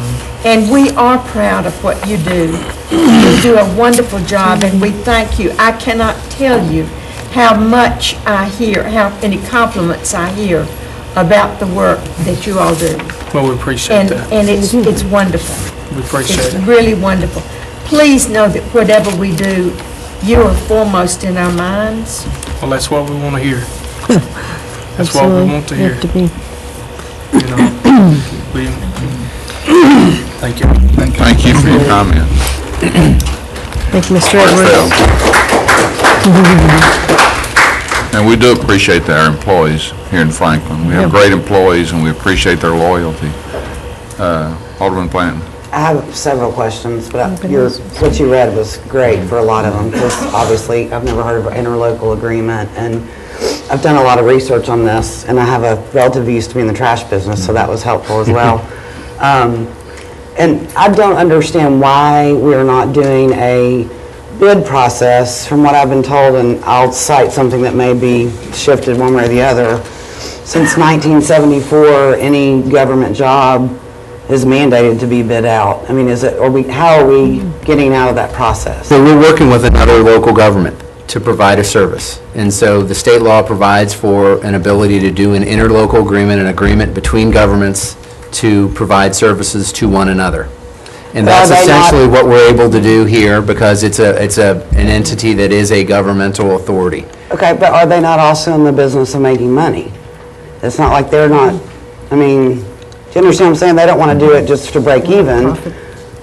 And we are proud of what you do. You do a wonderful job, and we thank you. I cannot tell you how much I hear, how many compliments I hear about the work that you all do. Well, we appreciate that. And it's wonderful. We appreciate it. It's really wonderful. Please know that whatever we do, you are foremost in our minds. Well, that's what we want to hear. That's what we want to hear. You know, thank you. Thank you for your comment. Thank you, Mr. Edwards. And we do appreciate our employees here in Franklin. We have great employees, and we appreciate their loyalty. Alderman Blanton. I have several questions, but what you read was great for a lot of them, because obviously I've never heard of an interlocal agreement, and I've done a lot of research on this, and I have a relative who used to be in the trash business, so that was helpful as well. And I don't understand why we're not doing a bid process. From what I've been told, and I'll cite something that may be shifted one way or the other, since 1974, any government job is mandated to be bid out. I mean, how are we getting out of that process? So we're working with another local government to provide a service. And so the state law provides for an ability to do an interlocal agreement, an agreement between governments to provide services to one another. And that's essentially what we're able to do here, because it's an entity that is a governmental authority. Okay, but are they not also in the business of making money? It's not like they're not, I mean, do you understand what I'm saying? They don't want to do it just to break even.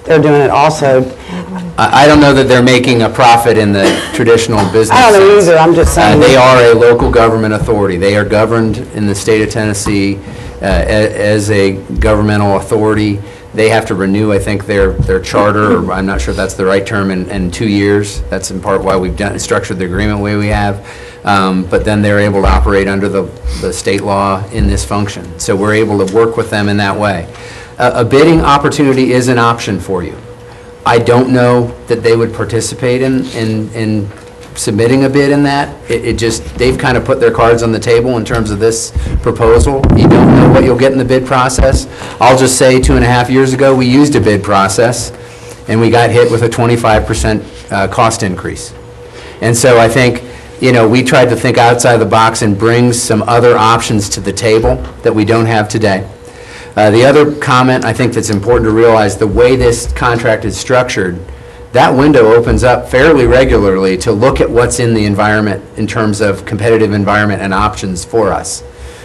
They're doing it also. I don't know that they're making a profit in the traditional business I don't know sense. either, I'm just saying. They are a local government authority. They are governed in the state of Tennessee as a governmental authority. They have to renew, I think, their charter, or I'm not sure if that's the right term, in 2 years. That's in part why we've structured the agreement the way we have. But then they're able to operate under the state law in this function. So we're able to work with them in that way. A bidding opportunity is an option for you. I don't know that they would participate in submitting a bid in that. They've kind of put their cards on the table in terms of this proposal. You don't know what you'll get in the bid process. I'll just say 2.5 years ago, we used a bid process, and we got hit with a 25% cost increase. And so I think, you know, we tried to think outside the box and bring some other options to the table that we don't have today. The other comment I think that's important to realize, the way this contract is structured, that window opens up fairly regularly to look at what's in the environment in terms of competitive environment and options for us.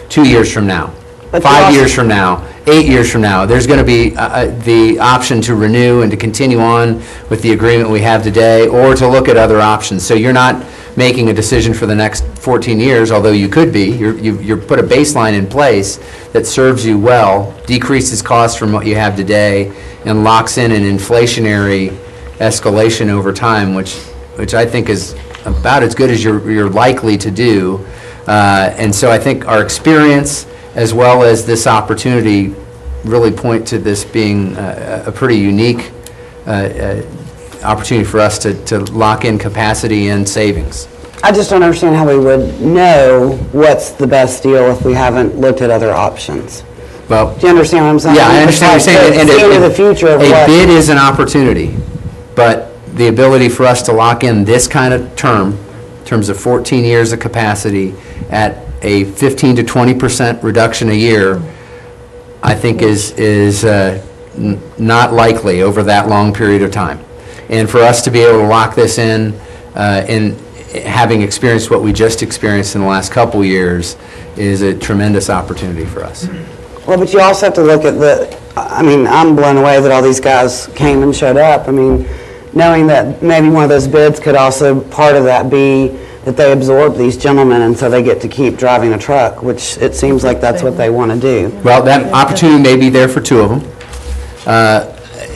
2 years from now, 5 years from now, 8 years from now, there's going to be the option to renew and to continue on with the agreement we have today, or to look at other options. So you're not making a decision for the next 14 years, although you could be. You're put a baseline in place that serves you well, decreases costs from what you have today, and locks in an inflationary escalation over time, which I think is about as good as you're likely to do. And so I think our experience, as well as this opportunity, really point to this being a pretty unique opportunity for us to lock in capacity and savings. I just don't understand how we would know what's the best deal if we haven't looked at other options. Well, do you understand what I'm saying? Yeah, I understand what you're saying. And into the future of a bid is an opportunity, but the ability for us to lock in this kind of term, in terms of 14 years of capacity, at a 15 to 20% reduction a year, I think is not likely over that long period of time. And for us to be able to lock this in having experienced what we just experienced in the last couple years, is a tremendous opportunity for us. Well, but you also have to look at I'm blown away that all these guys came and showed up. I mean, knowing that maybe one of those bids could also, part of that be that they absorb these gentlemen and so they get to keep driving a truck, which it seems like that's what they want to do. Well, that opportunity may be there for two of them.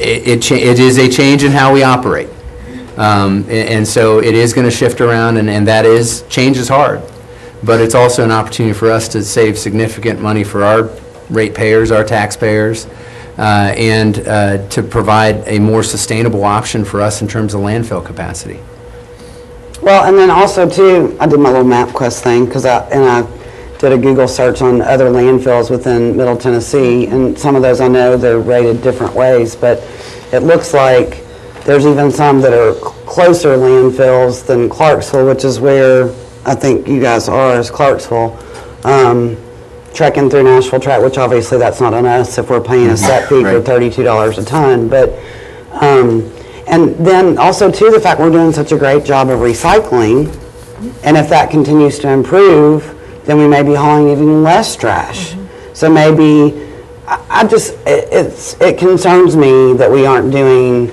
It is a change in how we operate. And so it is going to shift around, and that is, change is hard. But it's also an opportunity for us to save significant money for our ratepayers, our taxpayers, and to provide a more sustainable option for us in terms of landfill capacity. Well, and then also too, I did my little MapQuest thing because I did a Google search on other landfills within Middle Tennessee, and some of those I know they're rated different ways, but it looks like there's even some that are closer landfills than Clarksville, which is where I think you guys are, is Clarksville. Trekking through Nashville Track, which obviously that's not on us if we're paying a set fee for $32 a ton, but and then also too the fact we're doing such a great job of recycling, and if that continues to improve, then we may be hauling even less trash. So maybe it concerns me that we aren't doing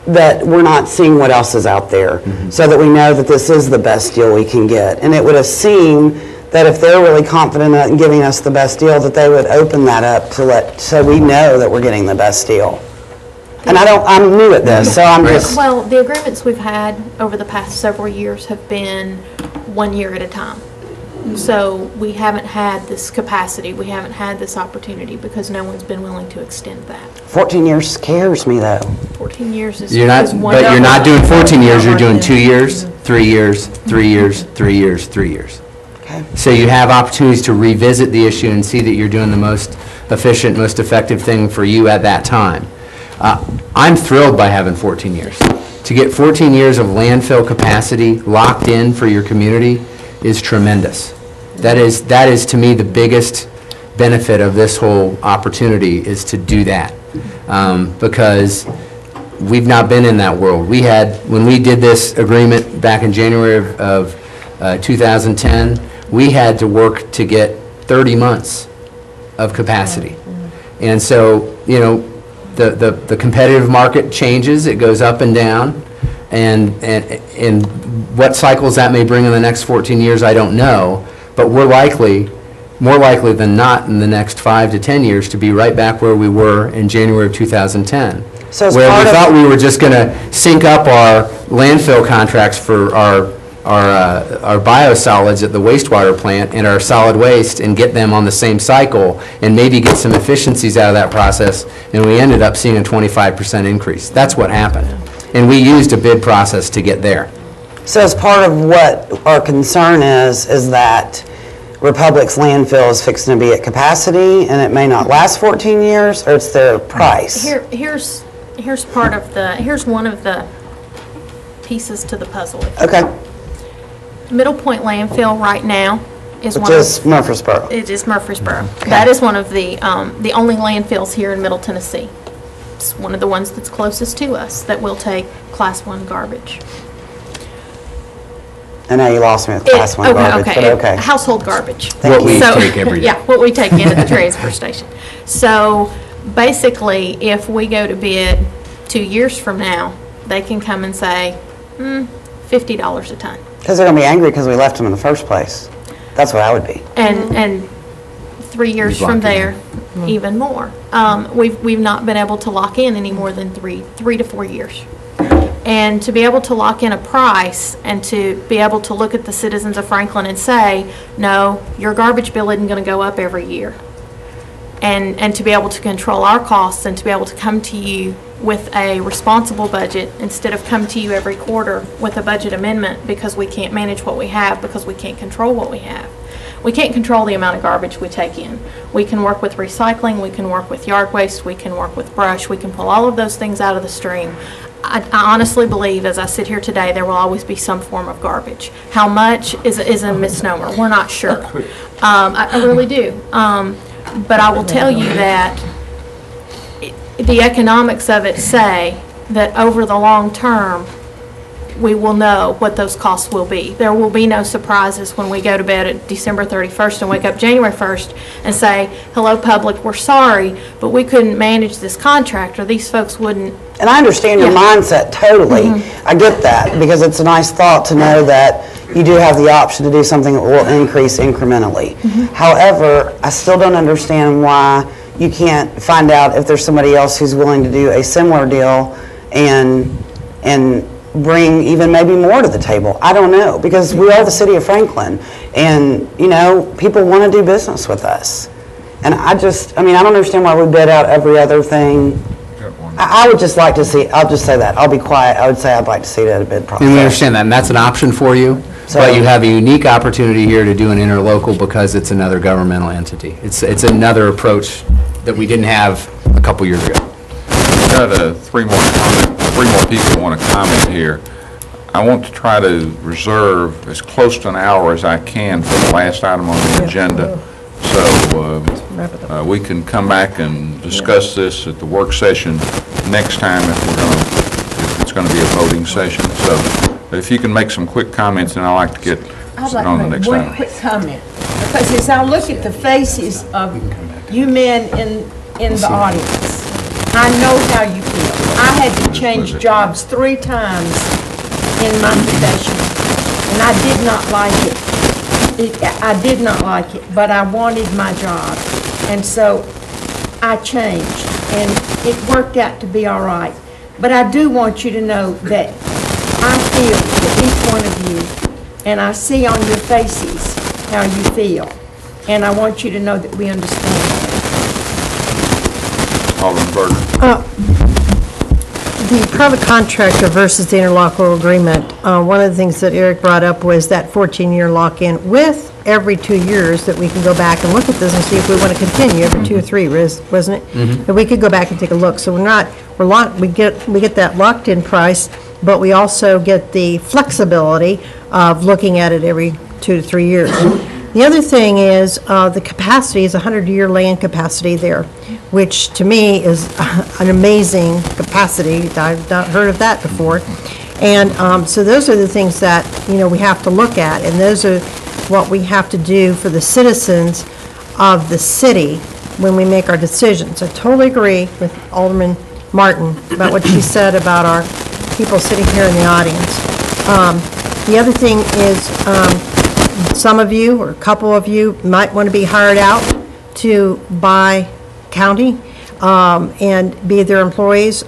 that, we're not seeing what else is out there, so that we know that this is the best deal we can get. And it would have seemed that if they're really confident in giving us the best deal, that they would open that up so we know that we're getting the best deal. And I'm new at this, so I'm just... Well, the agreements we've had over the past several years have been 1 year at a time. So we haven't had this capacity, we haven't had this opportunity because no one's been willing to extend that. 14 years scares me though. 14 years is... But you're not doing 14 years, you're doing 2 years, 3 years, 3 years, 3 years, 3 years. So you have opportunities to revisit the issue and see that you're doing the most efficient, most effective thing for you at that time. I'm thrilled by having 14 years. To get 14 years of landfill capacity locked in for your community is tremendous. That is to me the biggest benefit of this whole opportunity, is to do that. Because we've not been in that world. When we did this agreement back in January of 2010, we had to work to get 30 months of capacity. And so, you know, the competitive market changes, it goes up and down, and what cycles that may bring in the next 14 years, I don't know, but we're more likely than not in the next 5 to 10 years to be right back where we were in January of 2010. So where we thought we were just going to sync up our landfill contracts for our biosolids at the wastewater plant and our solid waste and get them on the same cycle and maybe get some efficiencies out of that process, and we ended up seeing a 25% increase. That's what happened. And we used a bid process to get there. So as part of what our concern is that Republic's landfill is fixing to be at capacity and it may not last 14 years, or it's their price? Here's one of the pieces to the puzzle. Okay. Middle Point landfill right now is Which is Murfreesboro. It is Murfreesboro. That is one of the only landfills here in Middle Tennessee. It's one of the ones that's closest to us that will take Class 1 garbage. I know you lost me with Class 1 garbage, but okay. Household garbage. What we take every day. Yeah, what we take into the transfer station. So basically, if we go to bid 2 years from now, they can come and say, $50 a ton. Because they're going to be angry because we left them in the first place. That's what I would be. And 3 years from there, even more. We've not been able to lock in any more than three to 4 years. And to be able to lock in a price and to be able to look at the citizens of Franklin and say, no, your garbage bill isn't going to go up every year. And to be able to control our costs and to be able to come to you with a responsible budget instead of come to you every quarter with a budget amendment because we can't manage what we have, because we can't control what we have. We can't control the amount of garbage we take in. We can work with recycling, we can work with yard waste, we can work with brush, we can pull all of those things out of the stream. I honestly believe, as I sit here today, there will always be some form of garbage. How much is a misnomer. We're not sure. I really do. But I will tell you that the economics of it say that over the long term, we will know what those costs will be. There will be no surprises when we go to bed at December 31st and wake up January 1st and say, hello, public, we're sorry, but we couldn't manage this contract, or these folks wouldn't. And I understand your mindset totally. I get that, because it's a nice thought to know that you do have the option to do something that will increase incrementally. However, I still don't understand why you can't find out if there's somebody else who's willing to do a similar deal and bring even maybe more to the table. I don't know, because we are the city of Franklin, and you know, people want to do business with us. And I mean, I don't understand why we bid out every other thing. I would just like to see, I'll just say that, I'll be quiet, I would say I'd like to see it at a bid process. And we understand that, and that's an option for you, but you have a unique opportunity here to do an interlocal because it's another governmental entity. It's another approach that we didn't have a couple years ago. Got three more people want to comment here. I want to try to reserve as close to an hour as I can for the last item on the agenda. So we can come back and discuss this at the work session next time if it's going to be a voting session. So if you can make some quick comments, then I'd like to get on the next item. One quick comment, because as I look at the faces of you men in the audience, I know how you feel. I had to change jobs 3 times in my profession, and I did not like it. I did not like it, but I wanted my job, and so I changed, and it worked out to be all right. But I do want you to know that I feel for each one of you, and I see on your faces how you feel, and I want you to know that we understand. Alderman Berger. The private contractor versus the interlocal agreement, one of the things that Eric brought up was that 14-year lock-in with every 2 years that we can go back and look at this and see if we want to continue every 2 or 3, wasn't it? That we could go back and take a look. So we get that locked-in price, but we also get the flexibility of looking at it every 2 to 3 years. The other thing is the capacity is 100-year land capacity there, which to me is an amazing capacity. I've not heard of that before. And so those are the things that, you know, we have to look at, and those are what we have to do for the citizens of the city when we make our decisions. I totally agree with Alderman Martin about what she said about our people sitting here in the audience. The other thing is some of you, or a couple of you, might want to be hired out by county and be their employees,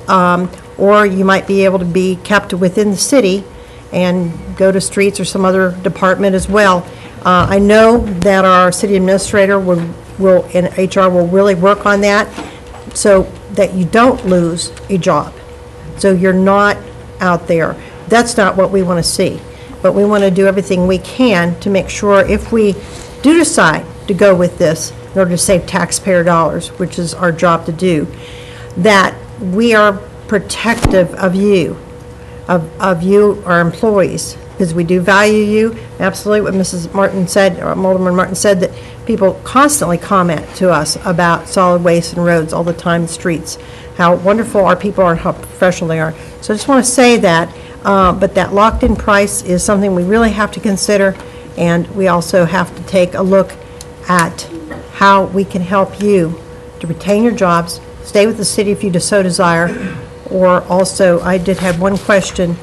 or you might be able to be kept within the city and go to streets or some other department as well. I know that our city administrator and HR will really work on that so that you don't lose a job. So you're not out there. That's not what we want to see. But we want to do everything we can to make sure if we do decide to go with this in order to save taxpayer dollars, which is our job to do, that we are protective of you, our employees, because we do value you. Absolutely what Mrs. Martin said, or Alderman Martin said, that people constantly comment to us about solid waste and roads all the time, the streets, how wonderful our people are and how professional they are. So I just want to say that, but that locked-in price is something we really have to consider, and we also have to take a look at how we can help you to retain your jobs, stay with the city if you so desire, or also, I did have one question.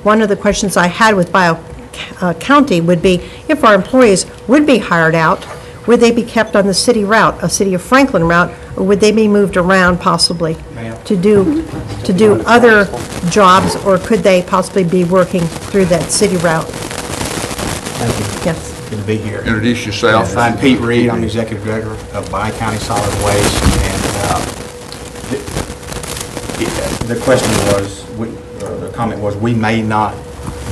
One of the questions I had with Bio County would be, if our employees would be hired out, would they be kept on the city route, a City of Franklin route, or would they be moved around possibly to do other jobs, or could they possibly be working through that city route? Thank you. Yes. Good to be here. Introduce yourself. I'm Pete Reed. I'm the Executive Director of Bi County Solid Waste. And the question was, the comment was, we may not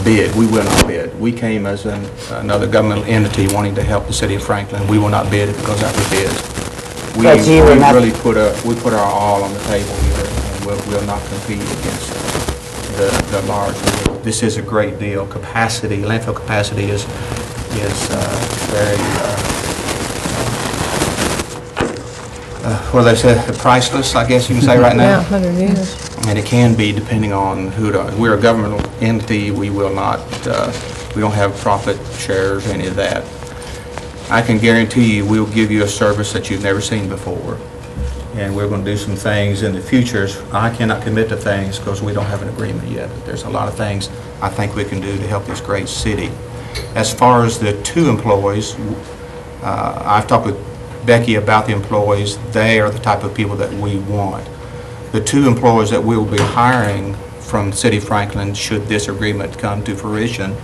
bid. We will not bid. We came as another governmental entity wanting to help the city of Franklin. We will not bid it because that was bids. We really put our all on the table here, and we'll not compete against the large. This is a great deal. Capacity, landfill capacity is very, well, they said priceless, I guess you can say right now. Yeah, 100 years. And it can be depending on who, we're a governmental entity, we will not, we don't have profit shares, any of that. I can guarantee you, we'll give you a service that you've never seen before. And we're going to do some things in the future. I cannot commit to things because we don't have an agreement yet. But there's a lot of things I think we can do to help this great city. As far as the 2 employees, I've talked with Becky about the employees. They are the type of people that we want. The 2 employees that we will be hiring from the City of Franklin, should this agreement come to fruition,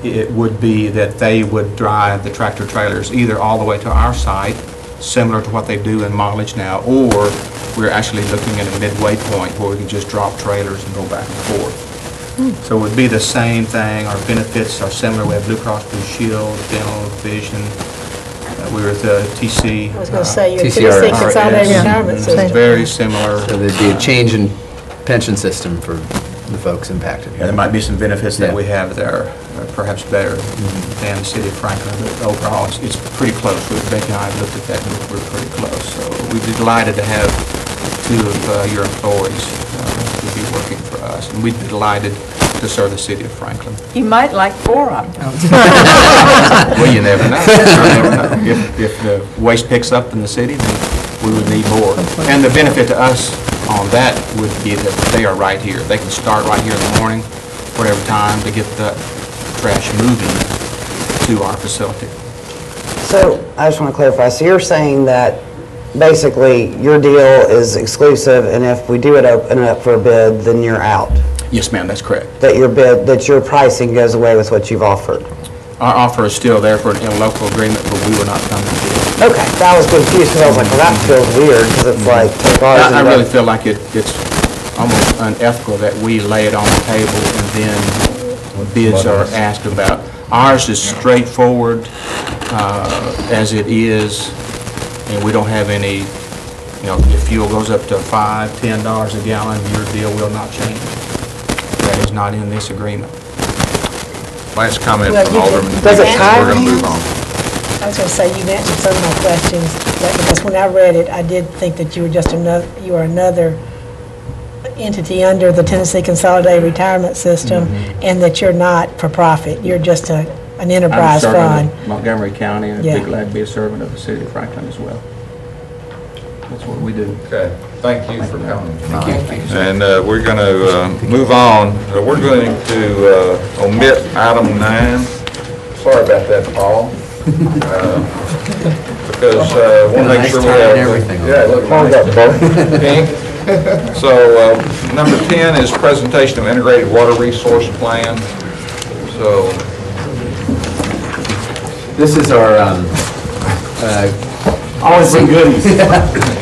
it would be that they would drive the tractor trailers either all the way to our site, similar to what they do in mileage now, or we're actually looking at a midway point where we can just drop trailers and go back and forth. So it would be the same thing. Our benefits are similar. We have Blue Cross Blue Shield, dental, vision. We were at the TC. I was going to say, your TC Consolidated Retirement System. Very similar. So there'd be a change in pension system for the folks impacted. Yeah, there might be some benefits that we have that are perhaps better than the City of Franklin, but overall, it's pretty close. Becky and I have looked at that, and we're pretty close. So we'd be delighted to have 2 of your employees to be working for us, and we'd be delighted to serve the City of Franklin. You might like 4 of them. Well, you never know. You never know. If the waste picks up in the city, then we would need more. And the benefit to us on that would be that they are right here. They can start right here in the morning, whatever time, to get the trash moving to our facility. So I just want to clarify, so you're saying that basically your deal is exclusive, and if we do open it up for a bid, then you're out? Yes, ma'am, that's correct. That your pricing goes away with what you've offered? Our offer is still there for an interlocal agreement, but we will not come to bid. Okay, that was confused, because I was like, well, that feels weird, because it's like, take ours and I really feel like it's almost unethical that we lay it on the table and then bids are asked about. Ours is straightforward as it is, and we don't have any, if fuel goes up to $5, $10 a gallon, your deal will not change. That is not in this agreement. Last comment from Alderman. Does it tie? We're going to move on. I was going to say, you've answered some of my questions, because when I read it, I did think that you were just another entity under the Tennessee Consolidated Retirement System, and that you're not for profit. You're just an enterprise fund. I'm serving Montgomery County, and I'd Yeah. be glad to be a servant of the City of Franklin as well. That's what we do. Okay, thank you for coming tonight. And we're going to move on. We're going to omit item 9. Sorry about that, Paul. Because I want to make sure we have everything. Yeah, look, Paul got both pink. So number 10 is presentation of integrated water resource plan. So this is our always some goodies.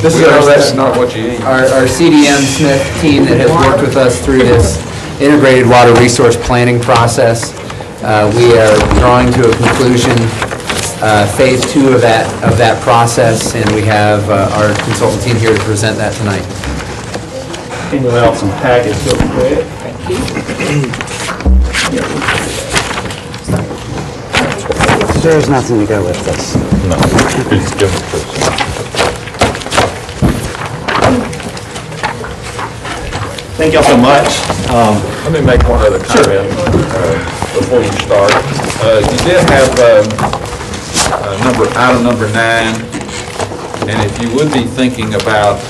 This is that's not what you eat. Our CDM Smith team that has worked with us through this integrated water resource planning process. We are drawing to a conclusion phase 2 of that process, and we have our consultant team here to present that tonight. Anyone else in package, real quick? Thank you. There's nothing to go with this. No, it's different. Thank y'all so much. Let me make one other comment before you start. You did have item number 9, and if you would be thinking about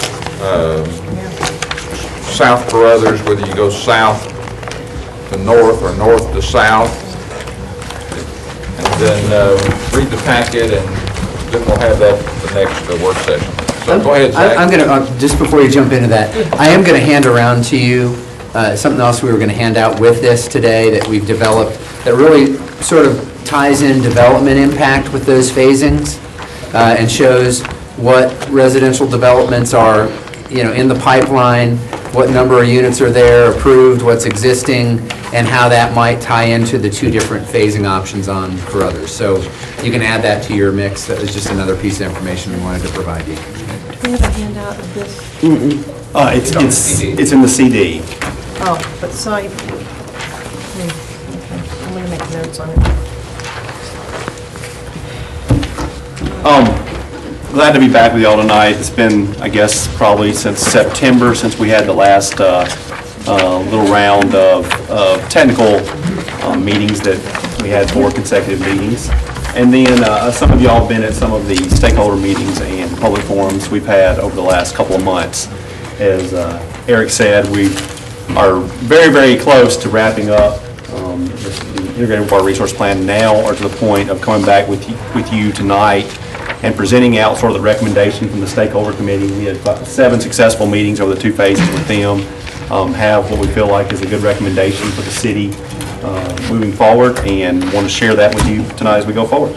South Carruthers, whether you go south to north or north to south, and then read the packet, and then we'll have that the next work session. So go ahead, Zach. I'm going to, just before you jump into that, I am going to hand around to you something else we were going to hand out with this today that we've developed that really sort of ties in development impact with those phasings and shows what residential developments are, in the pipeline, what number of units are there approved, what's existing, and how that might tie into the 2 different phasing options on Carruthers. So you can add that to your mix. That was just another piece of information we wanted to provide you. Do we have a handout of this? It's in the CD. Oh, but so okay, I'm going to make notes on it. Glad to be back with y'all tonight. It's been, I guess, probably since September since we had the last little round of technical meetings that we had 4 consecutive meetings. And then some of y'all have been at some of the stakeholder meetings and public forums we've had over the last couple of months. As Eric said, we are very, very close to wrapping up the Integrated Water Resource Plan now, or to the point of coming back with you tonight and presenting out sort of the recommendation from the stakeholder committee. We had 7 successful meetings over the 2 phases with them, have what we feel like is a good recommendation for the city moving forward, and want to share that with you tonight as we go forward.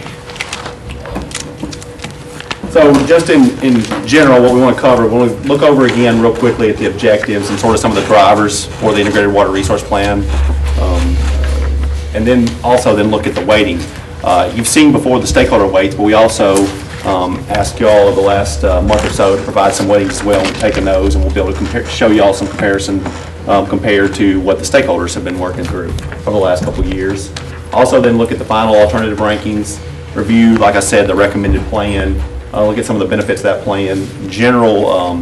So just in general, what we want to cover, we want to look over again real quickly at the objectives and sort of some of the drivers for the Integrated Water Resource Plan, and then also look at the weighting. You've seen before the stakeholder weights, but we also asked y'all over the last month or so to provide some weightings as well. We've taken those, and we'll be able to show y'all some comparison compared to what the stakeholders have been working through over the last couple of years. Also then look at the final alternative rankings, review, like I said, the recommended plan, look at some of the benefits of that plan, general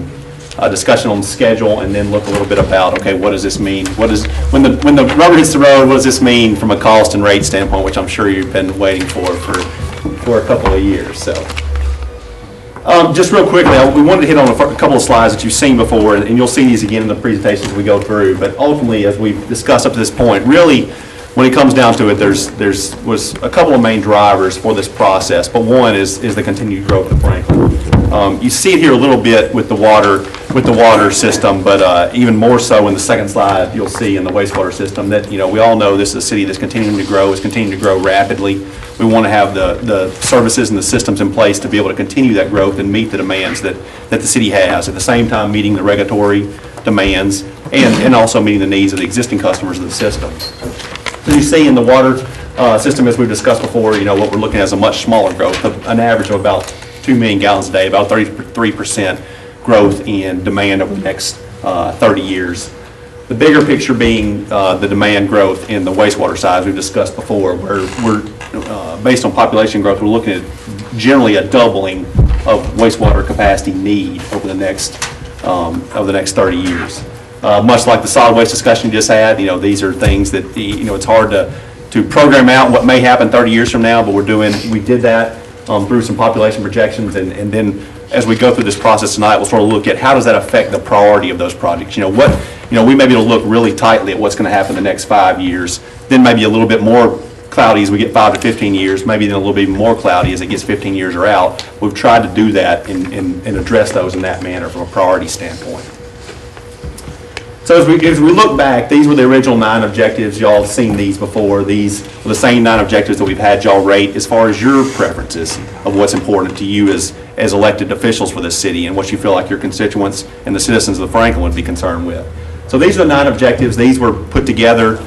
discussion on the schedule, and then look a little bit about, okay, what does this mean? When the rubber hits the road, what does this mean from a cost and rate standpoint, which I'm sure you've been waiting for a couple of years. So, just real quickly, we wanted to hit on a couple of slides that you've seen before, and you'll see these again in the presentations as we go through. But ultimately, as we've discussed up to this point, really, when it comes down to it, was a couple of main drivers for this process. But one is the continued growth of Franklin. You see it here a little bit with the water system, but even more so in the second slide, you'll see in the wastewater system that, we all know this is a city that's continuing to grow, is continuing to grow rapidly. We want to have the services and the systems in place to be able to continue that growth and meet the demands that the city has, at the same time meeting the regulatory demands and also meeting the needs of the existing customers of the system. So you see in the water system, as we've discussed before, what we're looking at is a much smaller growth, an average of about 2 million gallons a day, about 33% growth in demand over the next 30 years. The bigger picture being the demand growth in the wastewater side, as we've discussed before, where we're, based on population growth, we're looking at generally a doubling of wastewater capacity need over the next 30 years. Much like the solid waste discussion you just had, these are things that, it's hard to program out what may happen 30 years from now, but we did that through some population projections, and then as we go through this process tonight, we'll sort of look at how does that affect the priority of those projects. We may be able to look really tightly at what's going to happen in the next 5 years, then maybe a little bit more cloudy as we get 5 to 15 years, maybe then a little bit more cloudy as it gets 15 years or out. We've tried to do that and address those in that manner from a priority standpoint. So as we look back, these were the original 9 objectives. Y'all have seen these before. These were the same 9 objectives that we've had y'all rate as far as your preferences of what's important to you as elected officials for this city and what you feel like your constituents and the citizens of Franklin would be concerned with. So these are the 9 objectives. These were put together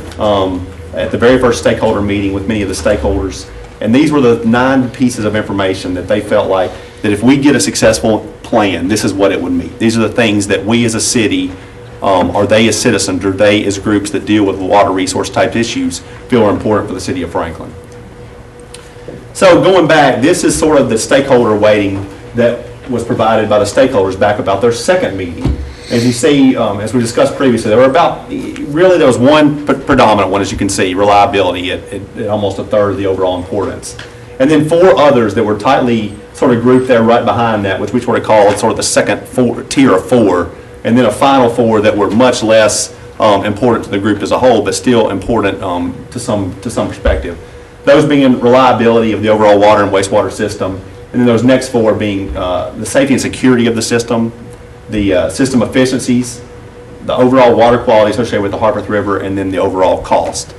at the very first stakeholder meeting with many of the stakeholders. And these were the 9 pieces of information that they felt like that if we get a successful plan, this is what it would meet. These are the things that we as a city, or they as citizens, or they as groups that deal with water resource type issues feel are important for the city of Franklin. So going back, this is sort of the stakeholder weighting that was provided by the stakeholders back about their second meeting. As you see, as we discussed previously, there was one predominant one, as you can see, reliability at almost a third of the overall importance. And then 4 others that were tightly sort of grouped there right behind that, which we sort of called sort of the second tier of 4, and then a final 4 that were much less important to the group as a whole, but still important to some perspective. Those being reliability of the overall water and wastewater system, and then those next 4 being the safety and security of the system, the system efficiencies, the overall water quality associated with the Harpeth River, and then the overall cost.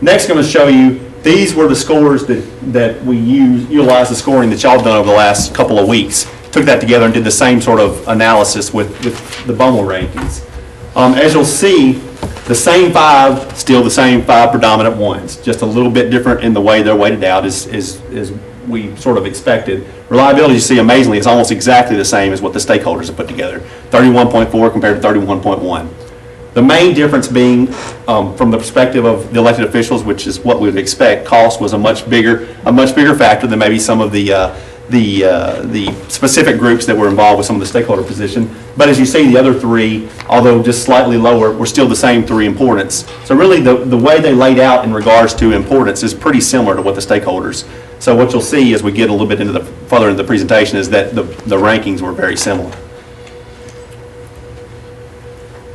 Next, I'm going to show you, these were the scores that we utilized the scoring that y'all done over the last couple of weeks. Took that together and did the same sort of analysis with the BOMA rankings. As you'll see, the same 5, still the same 5 predominant ones, just a little bit different in the way they're weighted out as we sort of expected. Reliability, you see, amazingly, is almost exactly the same as what the stakeholders have put together, 31.4 compared to 31.1. The main difference being, from the perspective of the elected officials, which is what we would expect, cost was a much bigger factor than maybe some of the the specific groups that were involved with some of the stakeholder position. But as you see, the other three, although just slightly lower, were still the same three importance. So really, the way they laid out in regards to importance is pretty similar to what the stakeholders. So what you'll see as we get a little bit into the further into the presentation is that the rankings were very similar.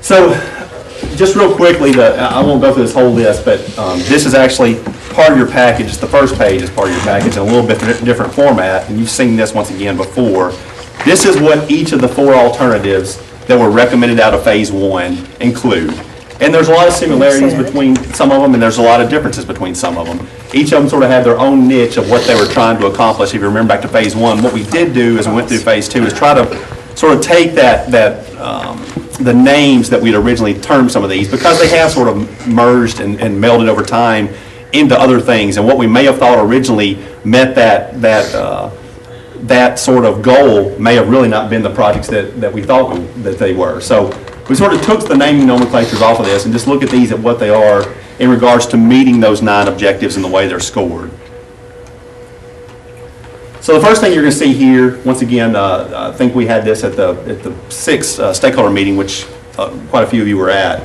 So just real quickly, I won't go through this whole list, but this is actually part of your package. The first page is part of your package in a little bit different format, and you've seen this once again before. This is what each of the 4 alternatives that were recommended out of Phase 1 include. And there's a lot of similarities between some of them, and there's a lot of differences between some of them. Each of them sort of had their own niche of what they were trying to accomplish. If you remember back to Phase 1, what we did do as we went through Phase 2 is try to sort of take the names that we'd originally termed some of these, because they have sort of merged and melded over time into other things. And what we may have thought originally met that sort of goal may have really not been the projects that we thought that they were. So we sort of took the naming nomenclatures off of this and just look at these at what they are in regards to meeting those 9 objectives and the way they're scored. So the first thing you're going to see here, once again, I think we had this at the 6th stakeholder meeting, which quite a few of you were at.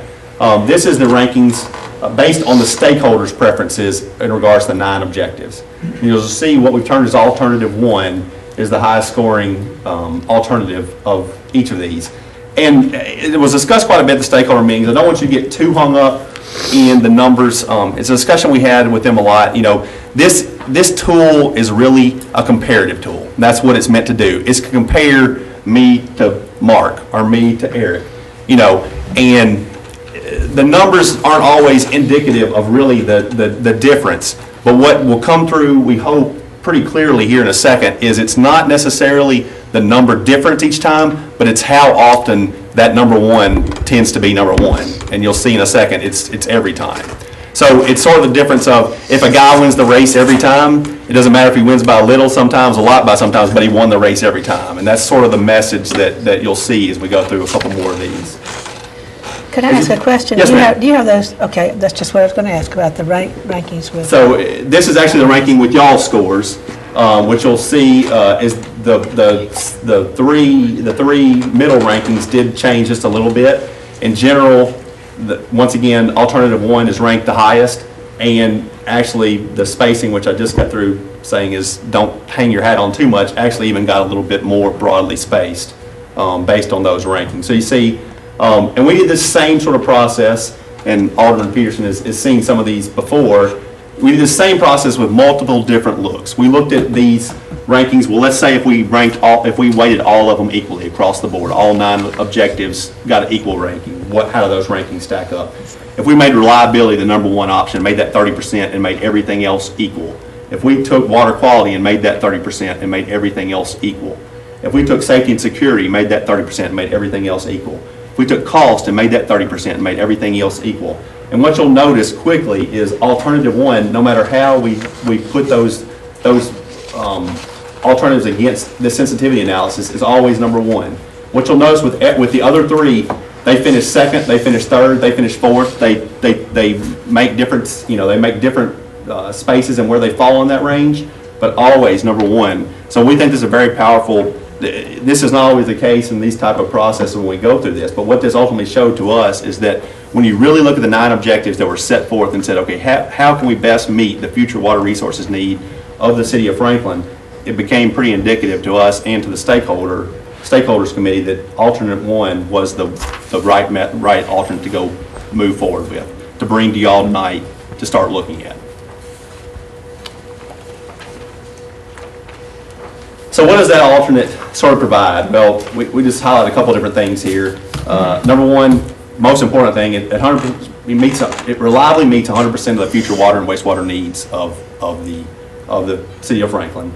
This is the rankings based on the stakeholders' preferences in regards to the 9 objectives. You'll see what we've termed as alternative 1 is the highest scoring alternative of each of these. And it was discussed quite a bit at the stakeholder meetings. I don't want you to get too hung up in the numbers. It's a discussion we had with them a lot. You know, this tool is really a comparative tool. That's what it's meant to do. It's to compare me to Mark or me to Eric. You know, and the numbers aren't always indicative of really the difference. But what will come through, we hope, pretty clearly here in a second is it's not necessarily the number difference each time, but it's how often that number 1 tends to be number 1. And you'll see in a second, it's every time. So it's sort of the difference of if a guy wins the race every time, it doesn't matter if he wins by a little sometimes, a lot by sometimes, but he won the race every time. And that's sort of the message that you'll see as we go through a couple more of these. Could I ask a question? Yes, ma'am. Do you have those? Okay, that's just what I was going to ask about the rankings with. So this is actually the ranking with y'all's scores, which you'll see is the three middle rankings did change just a little bit. In general, once again, alternative 1 is ranked the highest, and actually the spacing, which I just got through saying is don't hang your hat on too much, actually even got a little bit more broadly spaced based on those rankings. So you see. And we did this same sort of process, and Alderman Peterson has seen some of these before. We did the same process with multiple different looks. We looked at these rankings. Well, let's say if we weighted all of them equally across the board, all 9 objectives got an equal ranking. How do those rankings stack up? If we made reliability the number 1 option, made that 30% and made everything else equal. If we took water quality and made that 30% and made everything else equal. If we took safety and security, made that 30% and made everything else equal. If we took cost and made that 30% and made everything else equal. And what you'll notice quickly is alternative 1, no matter how we put those alternatives against the sensitivity analysis, is always number 1. What you'll notice with the other 3, they finish 2nd, they finish 3rd, they finish 4th. They make different, you know, they make different spaces and where they fall in that range, but always number 1. So we think this is a very powerful. This is not always the case in these type of processes when we go through this, but what this ultimately showed to us is that when you really look at the 9 objectives that were set forth and said, okay, how can we best meet the future water resources need of the city of Franklin, it became pretty indicative to us and to the stakeholders committee that alternate 1 was the right alternate to go move forward with, to bring to y'all tonight to start looking at. So what does that alternate sort of provide? Well, we just highlight a couple different things here. Number 1, most important thing, it reliably meets 100% of the future water and wastewater needs of the city of Franklin.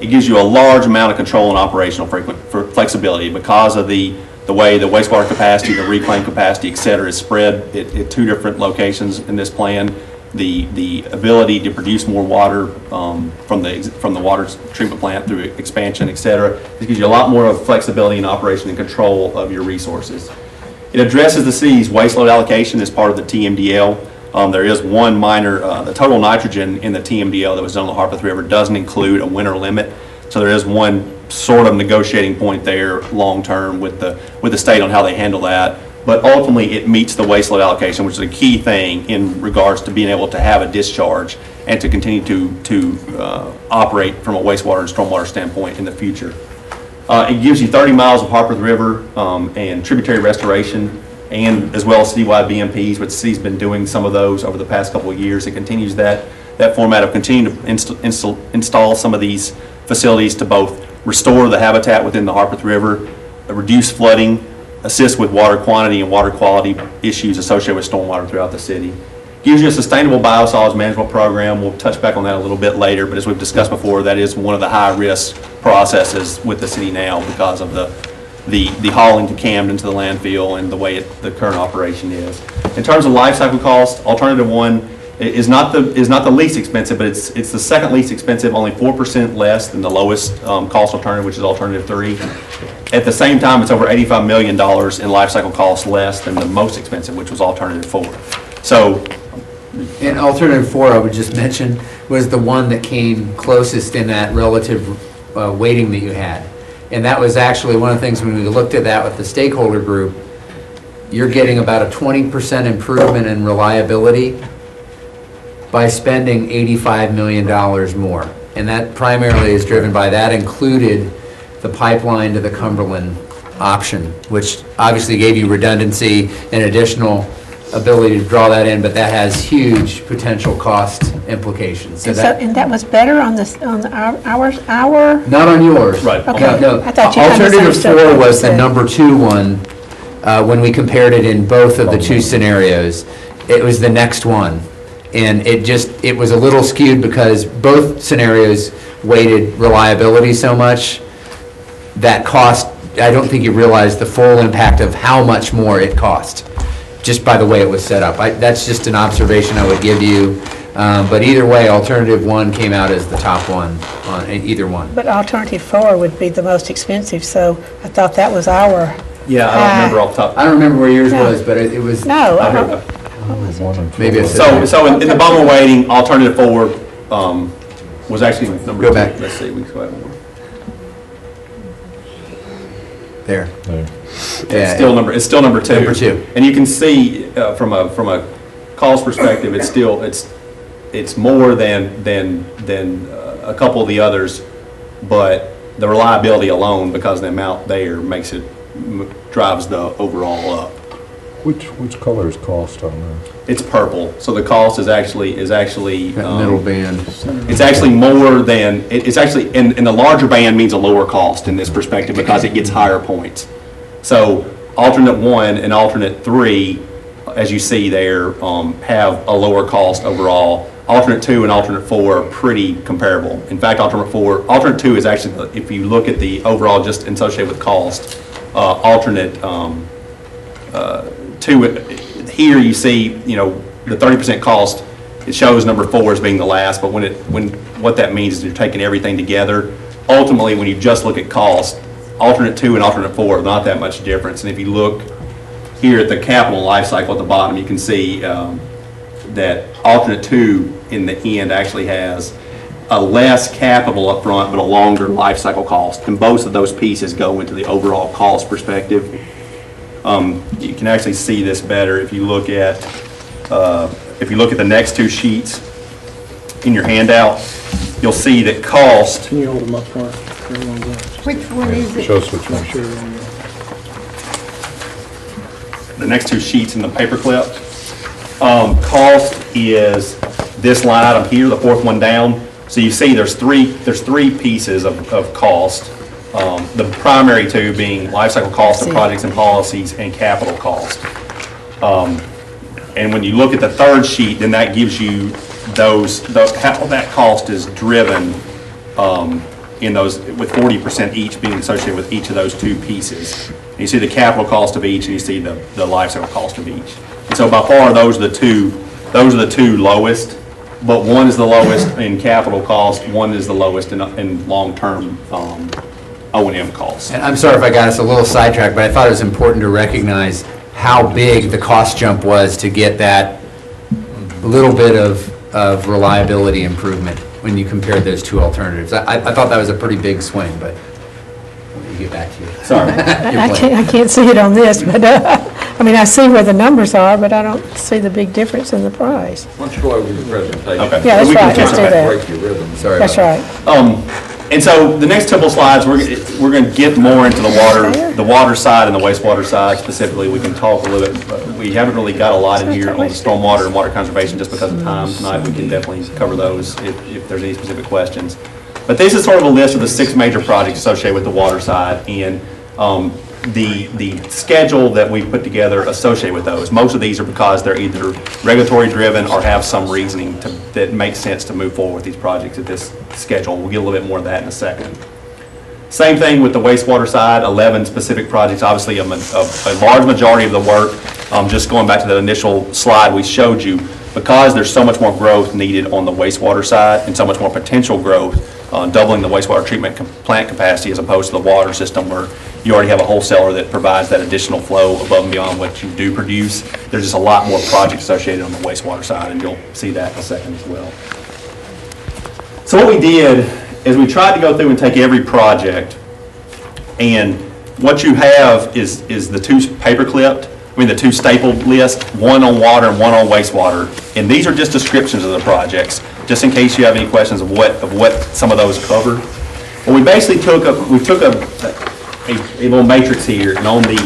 It gives you a large amount of control and operational flexibility because of the way the wastewater capacity, the reclaim capacity, et cetera, is spread at 2 different locations in this plan. The ability to produce more water from the water treatment plant through expansion, et cetera. It gives you a lot more of flexibility in operation and control of your resources. It addresses the city's waste load allocation as part of the TMDL. There is one minor, the total nitrogen in the TMDL that was done on the Harpeth River doesn't include a winter limit. So there is one sort of negotiating point there long-term with the state on how they handle that. But ultimately, it meets the waste load allocation, which is a key thing in regards to being able to have a discharge and to continue to operate from a wastewater and stormwater standpoint in the future. It gives you 30 miles of Harpeth River and tributary restoration, and as well as citywide BMPs, which the city's been doing some of those over the past couple of years. It continues that format of continuing to install some of these facilities to both restore the habitat within the Harpeth River, reduce flooding, assist with water quantity and water quality issues associated with stormwater throughout the city. Gives you a sustainable biosolids management program. We'll touch back on that a little bit later, but as we've discussed before, that is one of the high-risk processes with the city now because of the hauling to Camden to the landfill and the way the current operation is. In terms of life cycle cost, alternative one is not the least expensive, but it's the second least expensive, only 4% less than the lowest cost alternative, which is alternative 3. At the same time, it's over $85 million in life cycle costs less than the most expensive, which was alternative 4. So, and alternative 4, I would just mention, was the one that came closest in that relative weighting that you had. And that was actually one of the things when we looked at that with the stakeholder group, you're getting about a 20% improvement in reliability by spending $85 million more. And that primarily is driven by that included the pipeline to the Cumberland option, which obviously gave you redundancy and additional ability to draw that in, but that has huge potential cost implications. So And that was better on our. Not on yours. Right. Okay. No. I thought you Alternative 4 understood was the what you said. number 2 one when we compared it in both of the 2 scenarios. It was the next one. And it was a little skewed because both scenarios weighted reliability so much that cost, I don't think you realize the full impact of how much more it cost, just by the way it was set up. That's just an observation I would give you. But either way, alternative 1 came out as the top one on either one. But alternative 4 would be the most expensive, so I thought that was our. yeah, I don't remember off the top. I don't remember where yours No. was, but it was. No, Maybe it's. So in the bottom weighting, alternative 4 was actually number 2. Go back. Let's see, we can go ahead and There. It's still number 2. Number 2. And you can see from a cost perspective, it's more than a couple of the others, but the reliability alone, because the amount there makes it drives the overall up. Which color is cost on that? It's purple, so the cost is actually Middle band. It's actually more than it's actually in the larger band means a lower cost in this perspective because it gets higher points. So alternate 1 and alternate 3, as you see there, have a lower cost overall. Alternate 2 and alternate 4 are pretty comparable. In fact, alternate 2 is actually, if you look at the overall just associated with cost, alternate 2, here you see, the 30% cost, it shows number 4 as being the last, but what that means is you're taking everything together. Ultimately, when you just look at cost, alternate 2 and alternate 4 are not that much difference. And if you look here at the capital life cycle at the bottom, you can see that alternate 2 in the end actually has a less capital up front, but a longer life cycle cost. And both of those pieces go into the overall cost perspective. You can actually see this better if you look at the next 2 sheets in your handout. You'll see that cost. Can you hold them up for everyone? Which one is it? Show us which one. The next 2 sheets in the paperclip. Cost is this line item here, the 4th one down. So you see there's three pieces of cost. The primary 2 being life cycle cost of projects and policies and capital cost. And when you look at the 3rd sheet, then that gives you how that cost is driven in those, with 40% each being associated with each of those 2 pieces. And you see the capital cost of each, and you see the life cycle cost of each. And so by far, those are the two lowest. But one is the lowest in capital cost, one is the lowest in long-term O&M costs. And I'm sorry if I got us a little sidetracked, but I thought it was important to recognize how big the cost jump was to get that little bit of reliability improvement. when you compared those two alternatives? I thought that was a pretty big swing, but let me get back to you. Sorry. I can't see it on this, but, I mean, I see where the numbers are, but I don't see the big difference in the price. Why don't you go over your presentation? Okay. Yeah, that's We can right, let's catch do up. that. Break your rhythm. Sorry. That's right. And so the next couple slides, we're going to get more into the water side and the wastewater side specifically. We can talk a little bit, but we haven't really got a lot in here on the stormwater and water conservation just because of time tonight. We can definitely cover those if there's any specific questions. But this is sort of a list of the 6 major projects associated with the water side and the schedule that we put together associated with those. Most of these are because they're either regulatory driven or have some reasoning that makes sense to move forward with these projects at this schedule. We'll get a little bit more of that in a second. Same thing with the wastewater side, 11 specific projects, obviously a large majority of the work, just going back to the initial slide we showed you, because there's so much more growth needed on the wastewater side and so much more potential growth, doubling the wastewater treatment plant capacity as opposed to the water system where you already have a wholesaler that provides that additional flow above and beyond what you do produce. There's just a lot more projects associated on the wastewater side, and you'll see that in a second as well. So what we did is we tried to go through and take every project, and what you have is the two the two stapled lists, one on water and one on wastewater. And these are just descriptions of the projects, just in case you have any questions of what some of those cover. Well, we basically took a little matrix here, and on the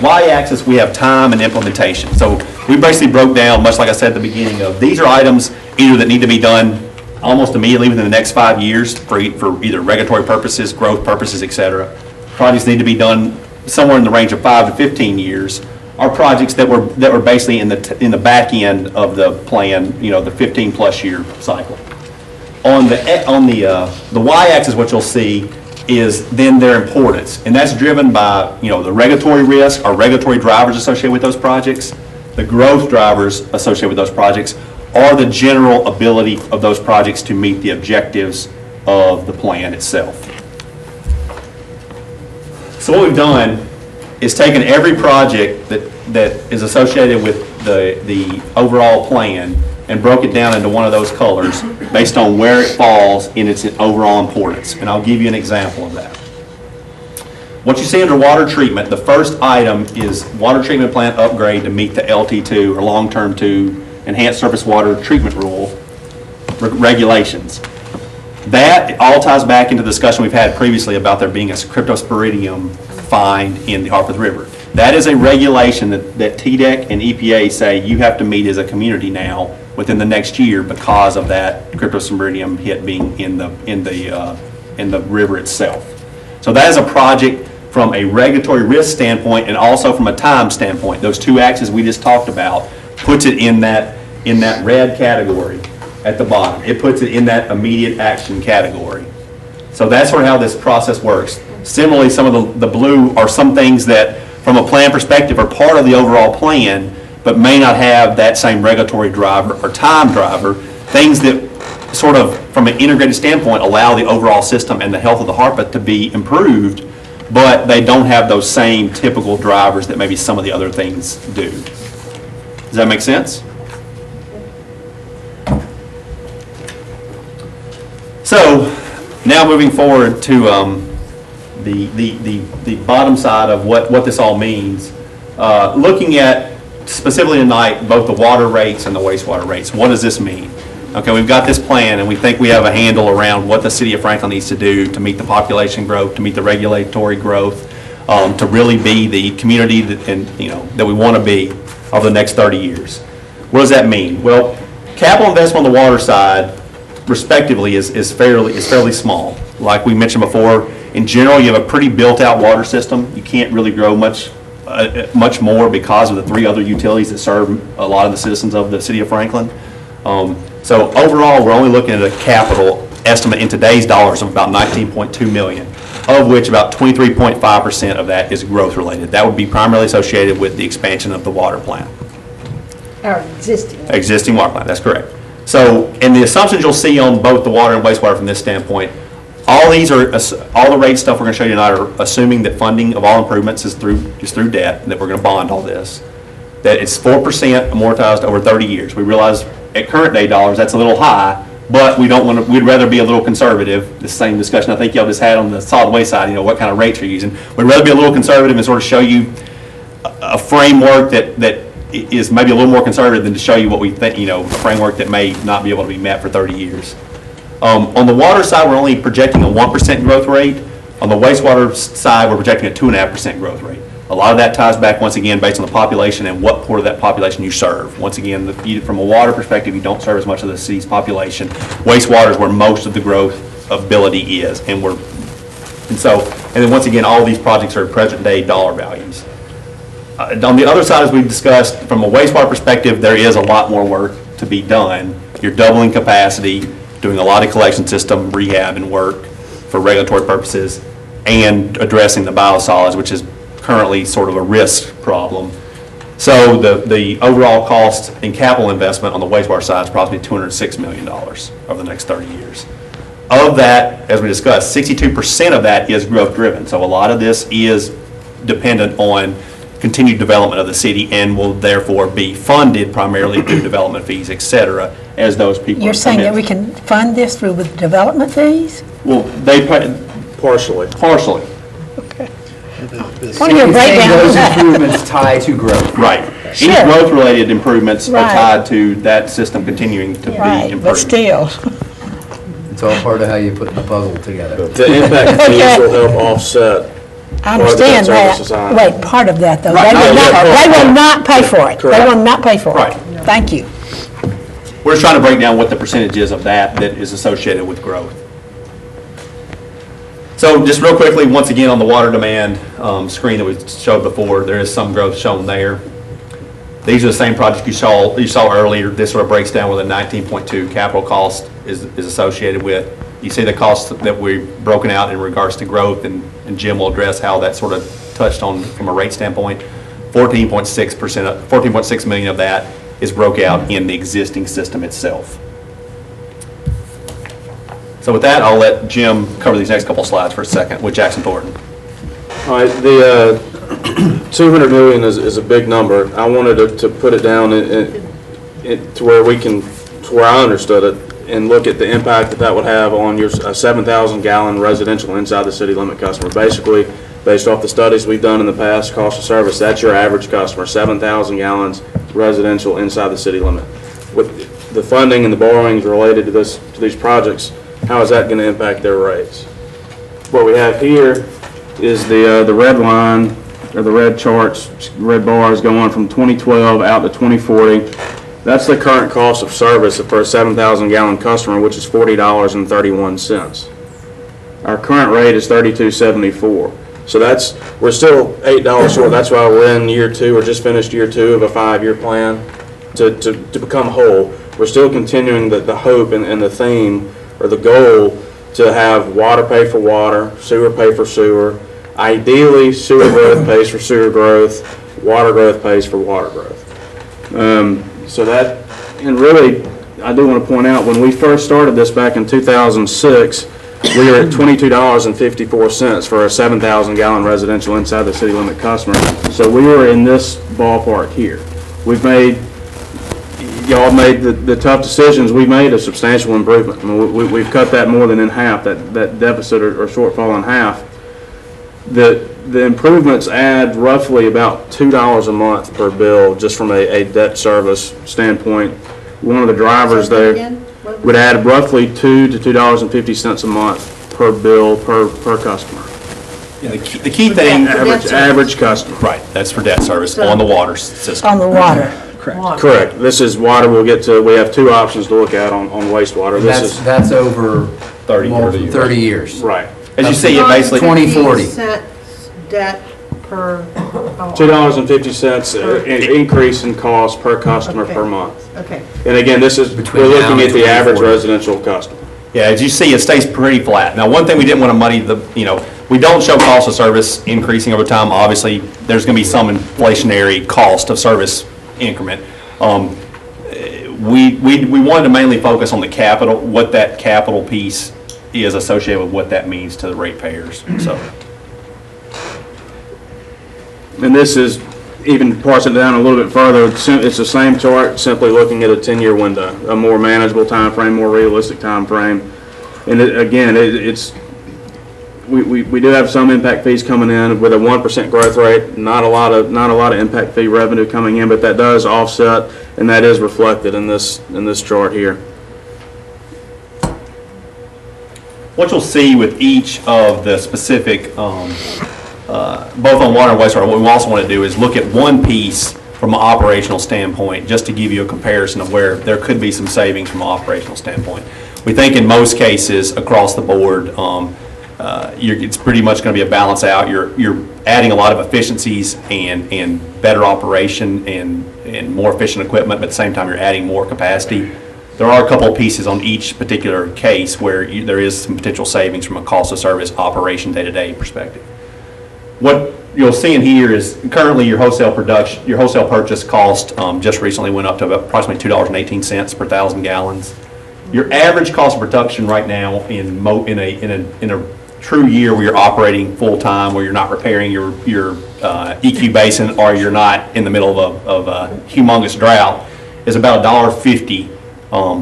y-axis we have time and implementation. So we basically broke down, much like I said at the beginning, of these are items either that need to be done almost immediately within the next 5 years for either regulatory purposes, growth purposes, etc. Projects need to be done somewhere in the range of 5 to 15 years. Are projects that were basically in the back end of the plan, the 15+ year cycle. On the y-axis, what you'll see is then their importance, and that's driven by the regulatory risk or regulatory drivers associated with those projects, the growth drivers associated with those projects, or the general ability of those projects to meet the objectives of the plan itself. So what we've done is taken every project that is associated with the overall plan and broke it down into one of those colors based on where it falls in its overall importance. And I'll give you an example of that. What you see under water treatment, the first item is water treatment plant upgrade to meet the LT2 or long-term 2 enhanced surface water treatment rule regulations. That all ties back into the discussion we've had previously about there being a cryptosporidium find in the Harpeth River. That is a regulation that TDEC and EPA say you have to meet as a community now within the next year because of that cryptosporidium hit being in the river itself. So that is a project from a regulatory risk standpoint and also from a time standpoint. Those two axes we just talked about puts it in that red category at the bottom. It puts it in that immediate action category. So that's sort of how this process works. Similarly, some of the blue are some things that from a plan perspective are part of the overall plan but may not have that same regulatory driver or time driver, things that sort of from an integrated standpoint allow the overall system and the health of the Harpeth to be improved, but they don't have those same typical drivers that maybe some of the other things do. Does that make sense? So now moving forward to the bottom side of what this all means, looking at specifically tonight both the water rates and the wastewater rates. What does this mean? Okay, we've got this plan and we think we have a handle around what the city of Franklin needs to do to meet the population growth, to meet the regulatory growth, to really be the community that we want to be over the next 30 years. What does that mean? Well, capital investment on the water side respectively is fairly small. Like we mentioned before, in general you have a pretty built out water system. You can't really grow much more because of the 3 other utilities that serve a lot of the citizens of the city of Franklin. So overall we're only looking at a capital estimate in today's dollars of about $19.2 million, of which about 23.5% of that is growth related. That would be primarily associated with the expansion of the water plant. Our existing water plant, that's correct. So, and the assumptions you'll see on both the water and wastewater from this standpoint, all the rate stuff we're going to show you tonight are assuming that funding of all improvements is through debt, and that we're going to bond all this. That it's 4% amortized over 30 years. We realize at current day dollars that's a little high, but we don't want to, we'd rather be a little conservative. The same discussion I think y'all just had on the solid waste side, what kind of rates you're using. We'd rather be a little conservative and sort of show you a framework that is maybe a little more conservative than to show you what we think, a framework that may not be able to be met for 30 years. On the water side, we're only projecting a 1% growth rate. On the wastewater side, we're projecting a 2.5% growth rate. A lot of that ties back, once again, based on the population and what part of that population you serve. Once again, from a water perspective, you don't serve as much of the city's population. Wastewater is where most of the growth ability is. And then once again, all of these projects are present day dollar values. On the other side, as we've discussed, from a wastewater perspective, there is a lot more work to be done. You're doubling capacity, doing a lot of collection system rehab and work for regulatory purposes, and addressing the biosolids, which is currently sort of a risk problem. So the overall cost in capital investment on the wastewater side is approximately $206 million over the next 30 years. Of that, as we discussed, 62% of that is growth driven. So a lot of this is dependent on continued development of the city and will therefore be funded primarily through development fees, et cetera, as those people You're saying that we can fund this through with development fees? Well, they pay partially. Partially. Why don't you break down Those that? improvements tie to growth. Right. Sure. Any growth-related improvements are Right. tied to that system continuing to be Right, improved. but still. It's all part of how you put the puzzle together. The impact fees will help offset I part of the debt understand that. service design. Wait, part of that, though. Right. They will not pay for it. They Correct. will not pay for it. Right. Thank you. We're just trying to break down what the percentage is of that is associated with growth. So just real quickly, once again, on the water demand screen that we showed before, there is some growth shown there. These are the same projects you saw earlier. This sort of breaks down where the 19.2 capital cost is associated with. You see the costs that we've broken out in regards to growth, and Jim will address how that sort of touched on from a rate standpoint. 14.6 million of that is broke out in the existing system itself. So with that, I'll let Jim cover these next couple slides for a second with Jackson Thornton. All right, the 200 million is a big number. I wanted to put it down to where we can, to where I understood it, and look at the impact that would have on your 7,000 gallon residential inside the city limit customer. Basically, based off the studies we've done in the past, cost of service, that's your average customer, 7,000 gallons residential inside the city limit. With the funding and the borrowings related to these projects, how is that going to impact their rates? What we have here is the red line, or the red charts, red bars going from 2012 out to 2040. That's the current cost of service for a 7,000 gallon customer, which is $40.31. Our current rate is $32.74. So we're still $8 short. That's why we're in year 2, or just finished year 2 of a 5-year plan to become whole. We're still continuing the hope and the theme, or the goal, to have water pay for water, sewer pay for sewer. Ideally, sewer growth pays for sewer growth, water growth pays for water growth. So that, and really, I do want to point out, when we first started this back in 2006, we were at $22.54 for a 7,000 gallon residential inside the city limit customer. So we were in this ballpark here. Y'all made the tough decisions. We made a substantial improvement. I mean, we've cut that more than in half, that deficit or shortfall in half. The improvements add roughly about $2 a month per bill, just from a debt service standpoint. One of the drivers there would add roughly $2 to $2.50 a month per bill per customer. Yeah, the key thing, average customer. Right, that's for debt service on the water system. On the water. Correct. This is water. We'll get to. We have 2 options to look at on wastewater. That's over 30 years. Right. As you see, it basically 2040. Debt per. $2.50 increase in cost per customer per month. Okay. And again, we're looking at the average residential customer. Yeah, as you see, it stays pretty flat. Now, one thing we didn't want to muddy we don't show cost of service increasing over time. Obviously, there's going to be some inflationary cost of service increment. We wanted to mainly focus on the capital, what that capital piece is associated with what that means to the ratepayers. So, And this is even parsing it down a little bit further, it's the same chart, simply looking at a 10-year window, a more manageable time frame, more realistic time frame. And we do have some impact fees coming in with a 1% growth rate, not a lot of impact fee revenue coming in, but that does offset, and that is reflected in this chart here. What you'll see with each of the specific, both on water and wastewater, what we also want to do is look at one piece from an operational standpoint, just to give you a comparison of where there could be some savings from an operational standpoint. We think in most cases across the board, it's pretty much going to be a balance out. You're adding a lot of efficiencies and better operation and more efficient equipment, but at the same time you're adding more capacity. There are a couple of pieces on each particular case where there is some potential savings from a cost of service operation day-to-day perspective. What you'll see in here is currently your wholesale purchase cost just recently went up to about approximately $2.18 per 1,000 gallons. Your average cost of production right now in a true year where you're operating full time, where you're not repairing your EQ basin or you're not in the middle of a humongous drought, is about $1.50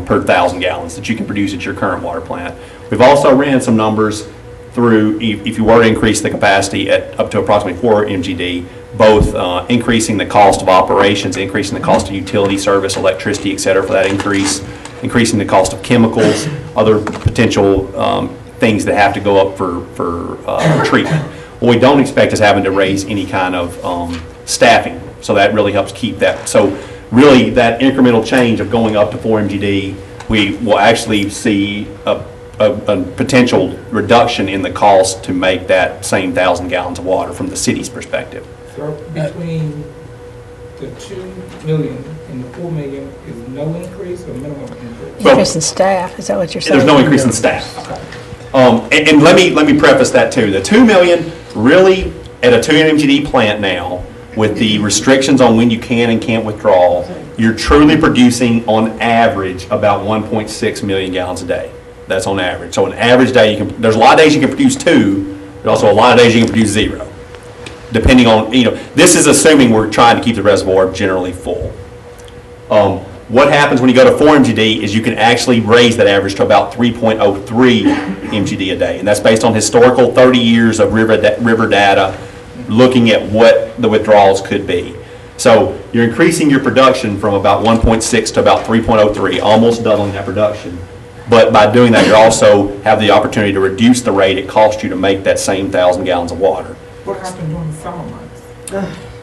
per 1,000 gallons that you can produce at your current water plant. We've also ran some numbers through, if you were to increase the capacity at up to approximately 4 MGD, both increasing the cost of operations, increasing the cost of utility service, electricity, et cetera, for that increasing the cost of chemicals, other potential things that have to go up for treatment. What we don't expect is having to raise any kind of staffing, so that really helps keep that. So really that incremental change of going up to 4 MGD, we will actually see a potential reduction in the cost to make that same 1,000 gallons of water from the city's perspective. So between the 2 million and the 4 million is no increase or minimum increase? Increase in staff, is that what you're saying? There's no increase in staff. And let me preface that too. The 2 million, really, at a 2 MGD plant now, with the restrictions on when you can and can't withdraw, you're truly producing on average about 1.6 million gallons a day. That's on average. So an average day, there's a lot of days you can produce 2, but also a lot of days you can produce 0. Depending on, this is assuming we're trying to keep the reservoir generally full. What happens when you go to 4 MGD is you can actually raise that average to about 3.03 MGD a day. And that's based on historical 30 years of river data looking at what the withdrawals could be. So you're increasing your production from about 1.6 to about 3.03, almost doubling that production. But by doing that, you also have the opportunity to reduce the rate it costs you to make that same 1,000 gallons of water. What happened during the summer months?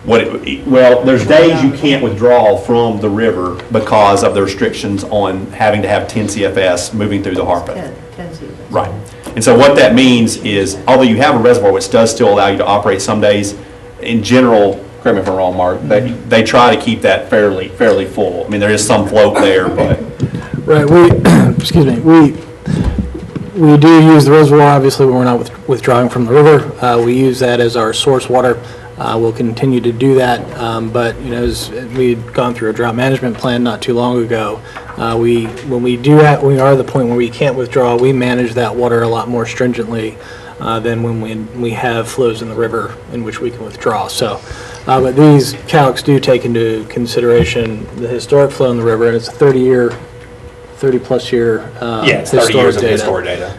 Well, there's days you can't withdraw from the river because of the restrictions on having to have 10 CFS moving through the Harpeth. 10 CFS. Right. And so what that means is, although you have a reservoir which does still allow you to operate some days, in general, correct me if I'm wrong, Mark, they try to keep that fairly full. I mean, there is some float there, but... Right, excuse me, we do use the reservoir, obviously, when we're not withdrawing from the river. We use that as our source water. We'll continue to do that, but as we've gone through a drought management plan not too long ago, when we are at the point where we can't withdraw, we manage that water a lot more stringently than when we have flows in the river in which we can withdraw. So, but these calcs do take into consideration the historic flow in the river, and it's a 30-plus year it's 30 years of historic data.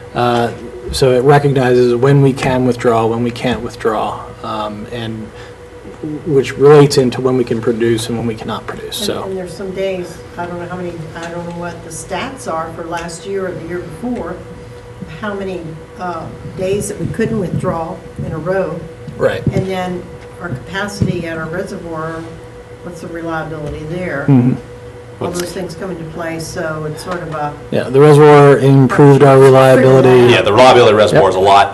So it recognizes when we can withdraw, when we can't withdraw, and which relates into when we can produce and when we cannot produce. So. And there's some days, I don't know what the stats are for last year or the year before, how many days that we couldn't withdraw in a row. Right. And then our capacity at our reservoir, what's the reliability there? Mm-hmm. All those things come into play, so it's sort of a... Yeah, the reservoir improved our reliability. Yeah, the reliability of the reservoir is a lot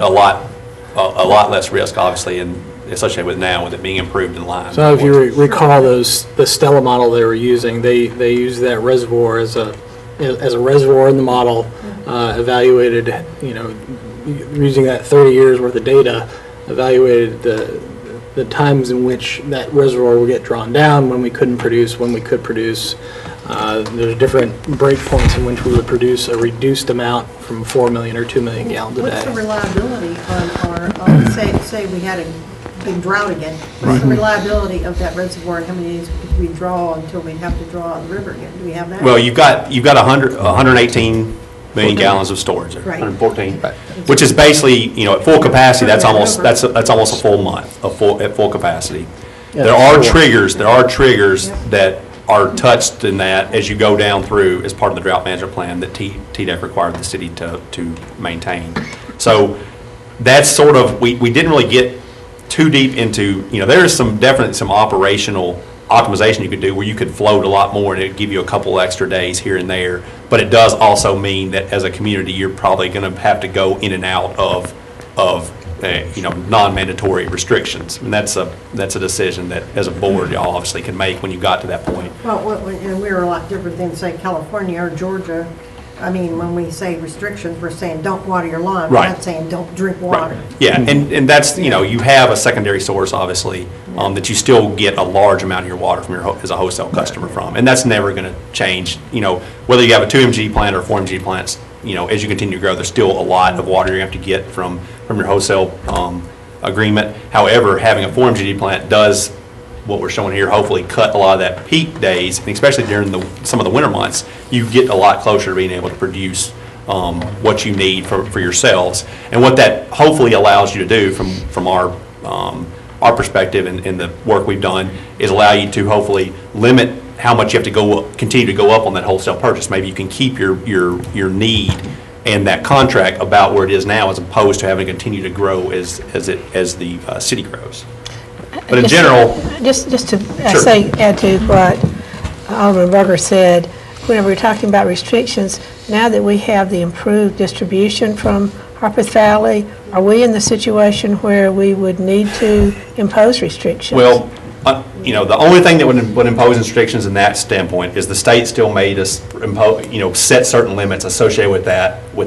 less risk, obviously, and associated with now with it being improved in line. So if you recall the Stella model they were using, they used that reservoir as a reservoir in the model, evaluated, using that 30 years worth of data, evaluated the times in which that reservoir would get drawn down, when we couldn't produce, when we could produce, There's different break points in which we would produce a reduced amount from 4 million or 2 million gallons a What's the day. reliability on say we had a big drought again, what's the reliability of that reservoir, and how many days could we draw until we'd have to draw on the river again? Do we have that? Well, you've got 118 million gallons of storage there, Right. 114, which is basically, at full capacity, that's almost a full month at full capacity. Yeah, There are sure. triggers that are touched in that as you go down through as part of the drought management plan that TDEC required the city to maintain. So that's sort of, we didn't really get too deep into, there is definitely some operational optimization you could do where you could float a lot more and it'd give you a couple extra days here and there. But it does also mean that as a community, you're probably going to have to go in and out of non-mandatory restrictions. And that's a decision that as a board, y'all obviously can make when you got to that point. Well, and we're a lot different than, say, California or Georgia. I mean, when we say restrictions, we're saying don't water your lawn. We're Right. not saying don't drink water. Yeah, and that's, you have a secondary source, obviously, that you still get a large amount of your water from as a wholesale customer from. And that's never going to change, whether you have a 2 MG plant or a 4 MG plant, as you continue to grow, there's still a lot of water you have to get from your wholesale agreement. However, having a 4 MGD plant does, what we're showing here, hopefully cut a lot of that peak days, and especially during some of the winter months, you get a lot closer to being able to produce what you need for yourselves. And what that hopefully allows you to do from our perspective and the work we've done is allow you to hopefully limit how much you have to continue to go up on that wholesale purchase. Maybe you can keep your need and that contract about where it is now, as opposed to having to continue to grow as the city grows. But in general, Just to Sure. add to what Alderman Berger said, whenever we're talking about restrictions, now that we have the improved distribution from Harpeth Valley, are we in the situation where we would need to impose restrictions? well, the only thing that would impose restrictions in that standpoint is the state still made us set certain limits associated with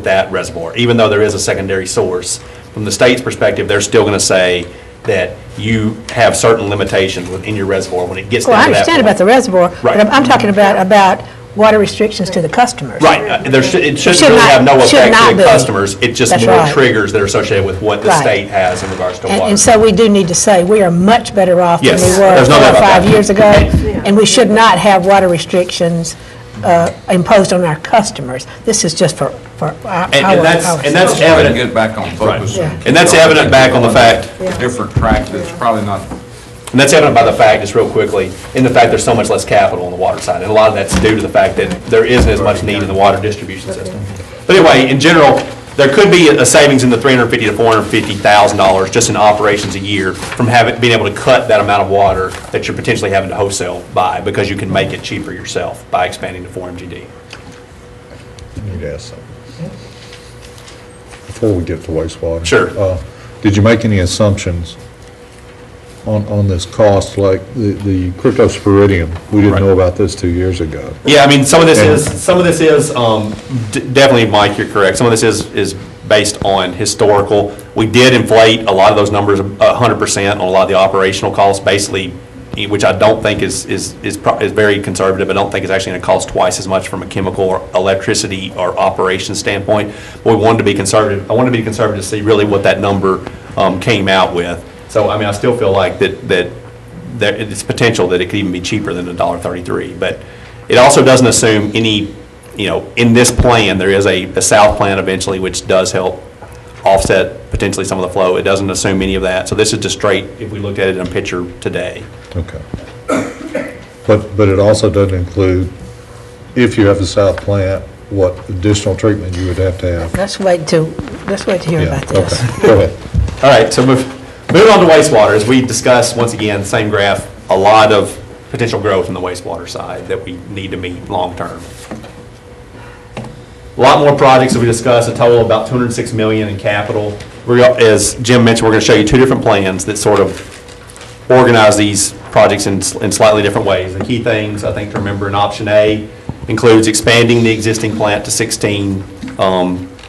that reservoir. Even though there is a secondary source, from the state's perspective, they're still going to say that you have certain limitations within your reservoir when it gets Well, down I to that understand point. about the reservoir, Right. but I'm talking about water restrictions to the customers. Right, it should should really not- have no should effect not to the be. customers. It's just That's more right. triggers that are associated with what the Right. state has in regards to water. And so we do need to say, we are much better off than Yes, we were there's no 4 doubt or about 5 that. years ago, and we should not have water restrictions imposed on our customers. This is just for our And that's Let's try to evident. get back on focus. Right. And that's evident back on the fact. Different track that's probably not, And that's evident by the fact, just real quickly, in the fact there's so much less capital on the water side. And a lot of that's due to the fact that there isn't as much need in the water distribution system. But anyway, in general, there could be a savings in the $350,000 to $450,000 just in operations a year from being able to cut that amount of water that you're potentially having to wholesale buy, because you can make it cheaper yourself by expanding to 4 MGD. I need to ask something. Before we get to wastewater. Sure. Did you make any assumptions on this cost, like the cryptosporidium? We didn't know about this 2 years ago. Yeah, I mean, some of this is definitely, Mike, you're correct. Some of this is based on historical. We did inflate a lot of those numbers 100% on a lot of the operational costs, basically, which I don't think is very conservative. I don't think it's actually going to cost twice as much from a chemical or electricity or operations standpoint. But we wanted to be conservative. I wanted to be conservative to see really what that number came out with. So, I mean, I still feel like that it's potential that it could even be cheaper than $1.33. But it also doesn't assume any, in this plan, there is a south plan eventually, which does help offset potentially some of the flow. It doesn't assume any of that. So this is just straight, if we looked at it in a picture today. Okay. But it also doesn't include, if you have the south plant, what additional treatment you would have to have. Let's wait to hear Yeah, about this. okay. Go ahead. All right, so moving on to wastewater, as we discussed, once again, same graph, a lot of potential growth in the wastewater side that we need to meet long-term. A lot more projects that we discussed, a total of about $206 million in capital. As Jim mentioned, we're going to show you two different plans that sort of organize these projects in slightly different ways. The key things, I think, to remember in option A includes expanding the existing plant to 16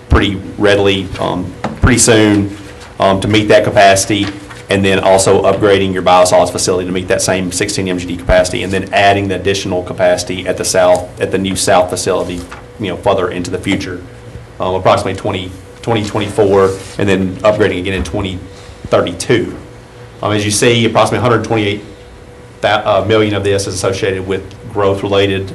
pretty readily, pretty soon, to meet that capacity. and then also upgrading your biosolids facility to meet that same 16 MGD capacity, and then adding the additional capacity at the new south facility, further into the future, approximately 2024, and then upgrading again in 2032. As you see, approximately 128 million of this is associated with growth-related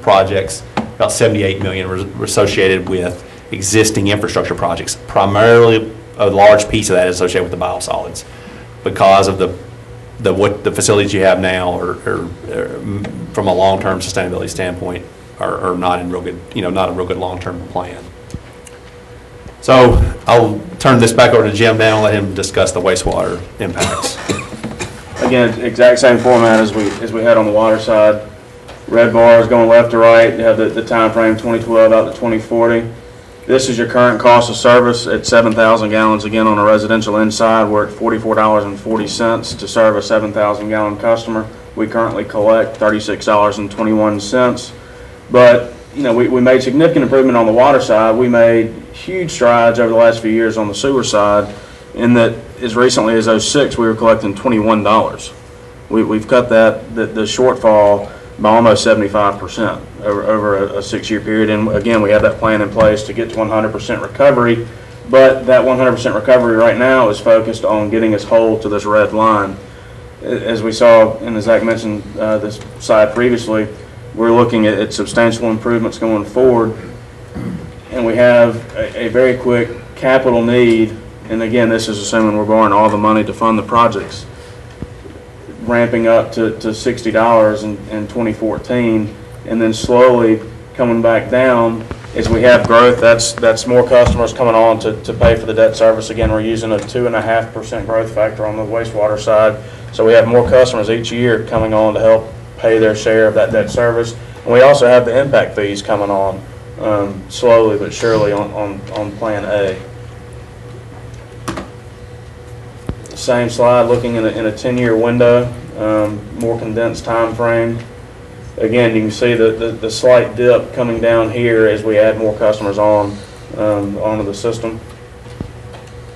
projects. About 78 million were associated with existing infrastructure projects. Primarily, a large piece of that is associated with the biosolids, because of the facilities you have now are from a long-term sustainability standpoint are not in real good, not a real good long-term plan. So I'll turn this back over to Jim now and let him discuss the wastewater impacts. Again, exact same format as we had on the water side. Red bars going left to right. You have the time frame 2012 out to 2040. This is your current cost of service at 7,000 gallons. Again, on a residential inside, we're at $44.40 to serve a 7,000 gallon customer. We currently collect $36.21. But we made significant improvement on the water side. We made huge strides over the last few years on the sewer side, in that as recently as '06 we were collecting $21. We've cut the shortfall by almost 75% over a 6-year period. And again, we have that plan in place to get to 100% recovery, but that 100% recovery right now is focused on getting us whole to this red line. As we saw, and as Zach mentioned this side previously, we're looking at substantial improvements going forward, and we have a very quick capital need, and again, this is assuming we're borrowing all the money to fund the projects, ramping up to $60 in 2014, and then slowly coming back down as we have growth. That's more customers coming on to pay for the debt service. Again, we're using a 2.5% growth factor on the wastewater side, so we have more customers each year coming on to help pay their share of that debt service. And we also have the impact fees coming on slowly but surely on Plan A. Same slide, looking in a 10-year window, more condensed time frame. Again, you can see the slight dip coming down here as we add more customers onto the system.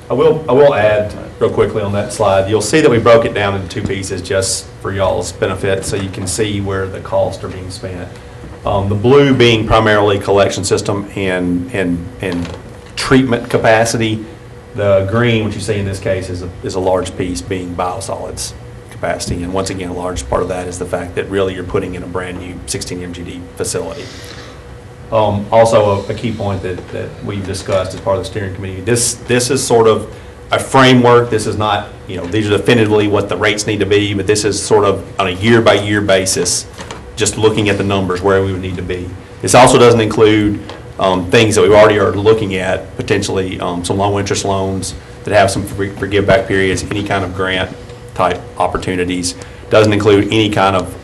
I will add real quickly on that slide. You'll see that we broke it down into two pieces just for y'all's benefit, so you can see where the costs are being spent. The blue being primarily collection system and treatment capacity. The green, which you see in this case, is a large piece being biosolids capacity. And once again, a large part of that is the fact that really you're putting in a brand new 16 MGD facility. Also, a key point that we've discussed as part of the steering committee, this is sort of a framework. This is not, these are definitively what the rates need to be, but this is sort of on a year-by-year basis, just looking at the numbers where we would need to be. This also doesn't include things that we already are looking at, potentially some low-interest loans that have some forgive back periods, any kind of grant-type opportunities. Doesn't include any kind of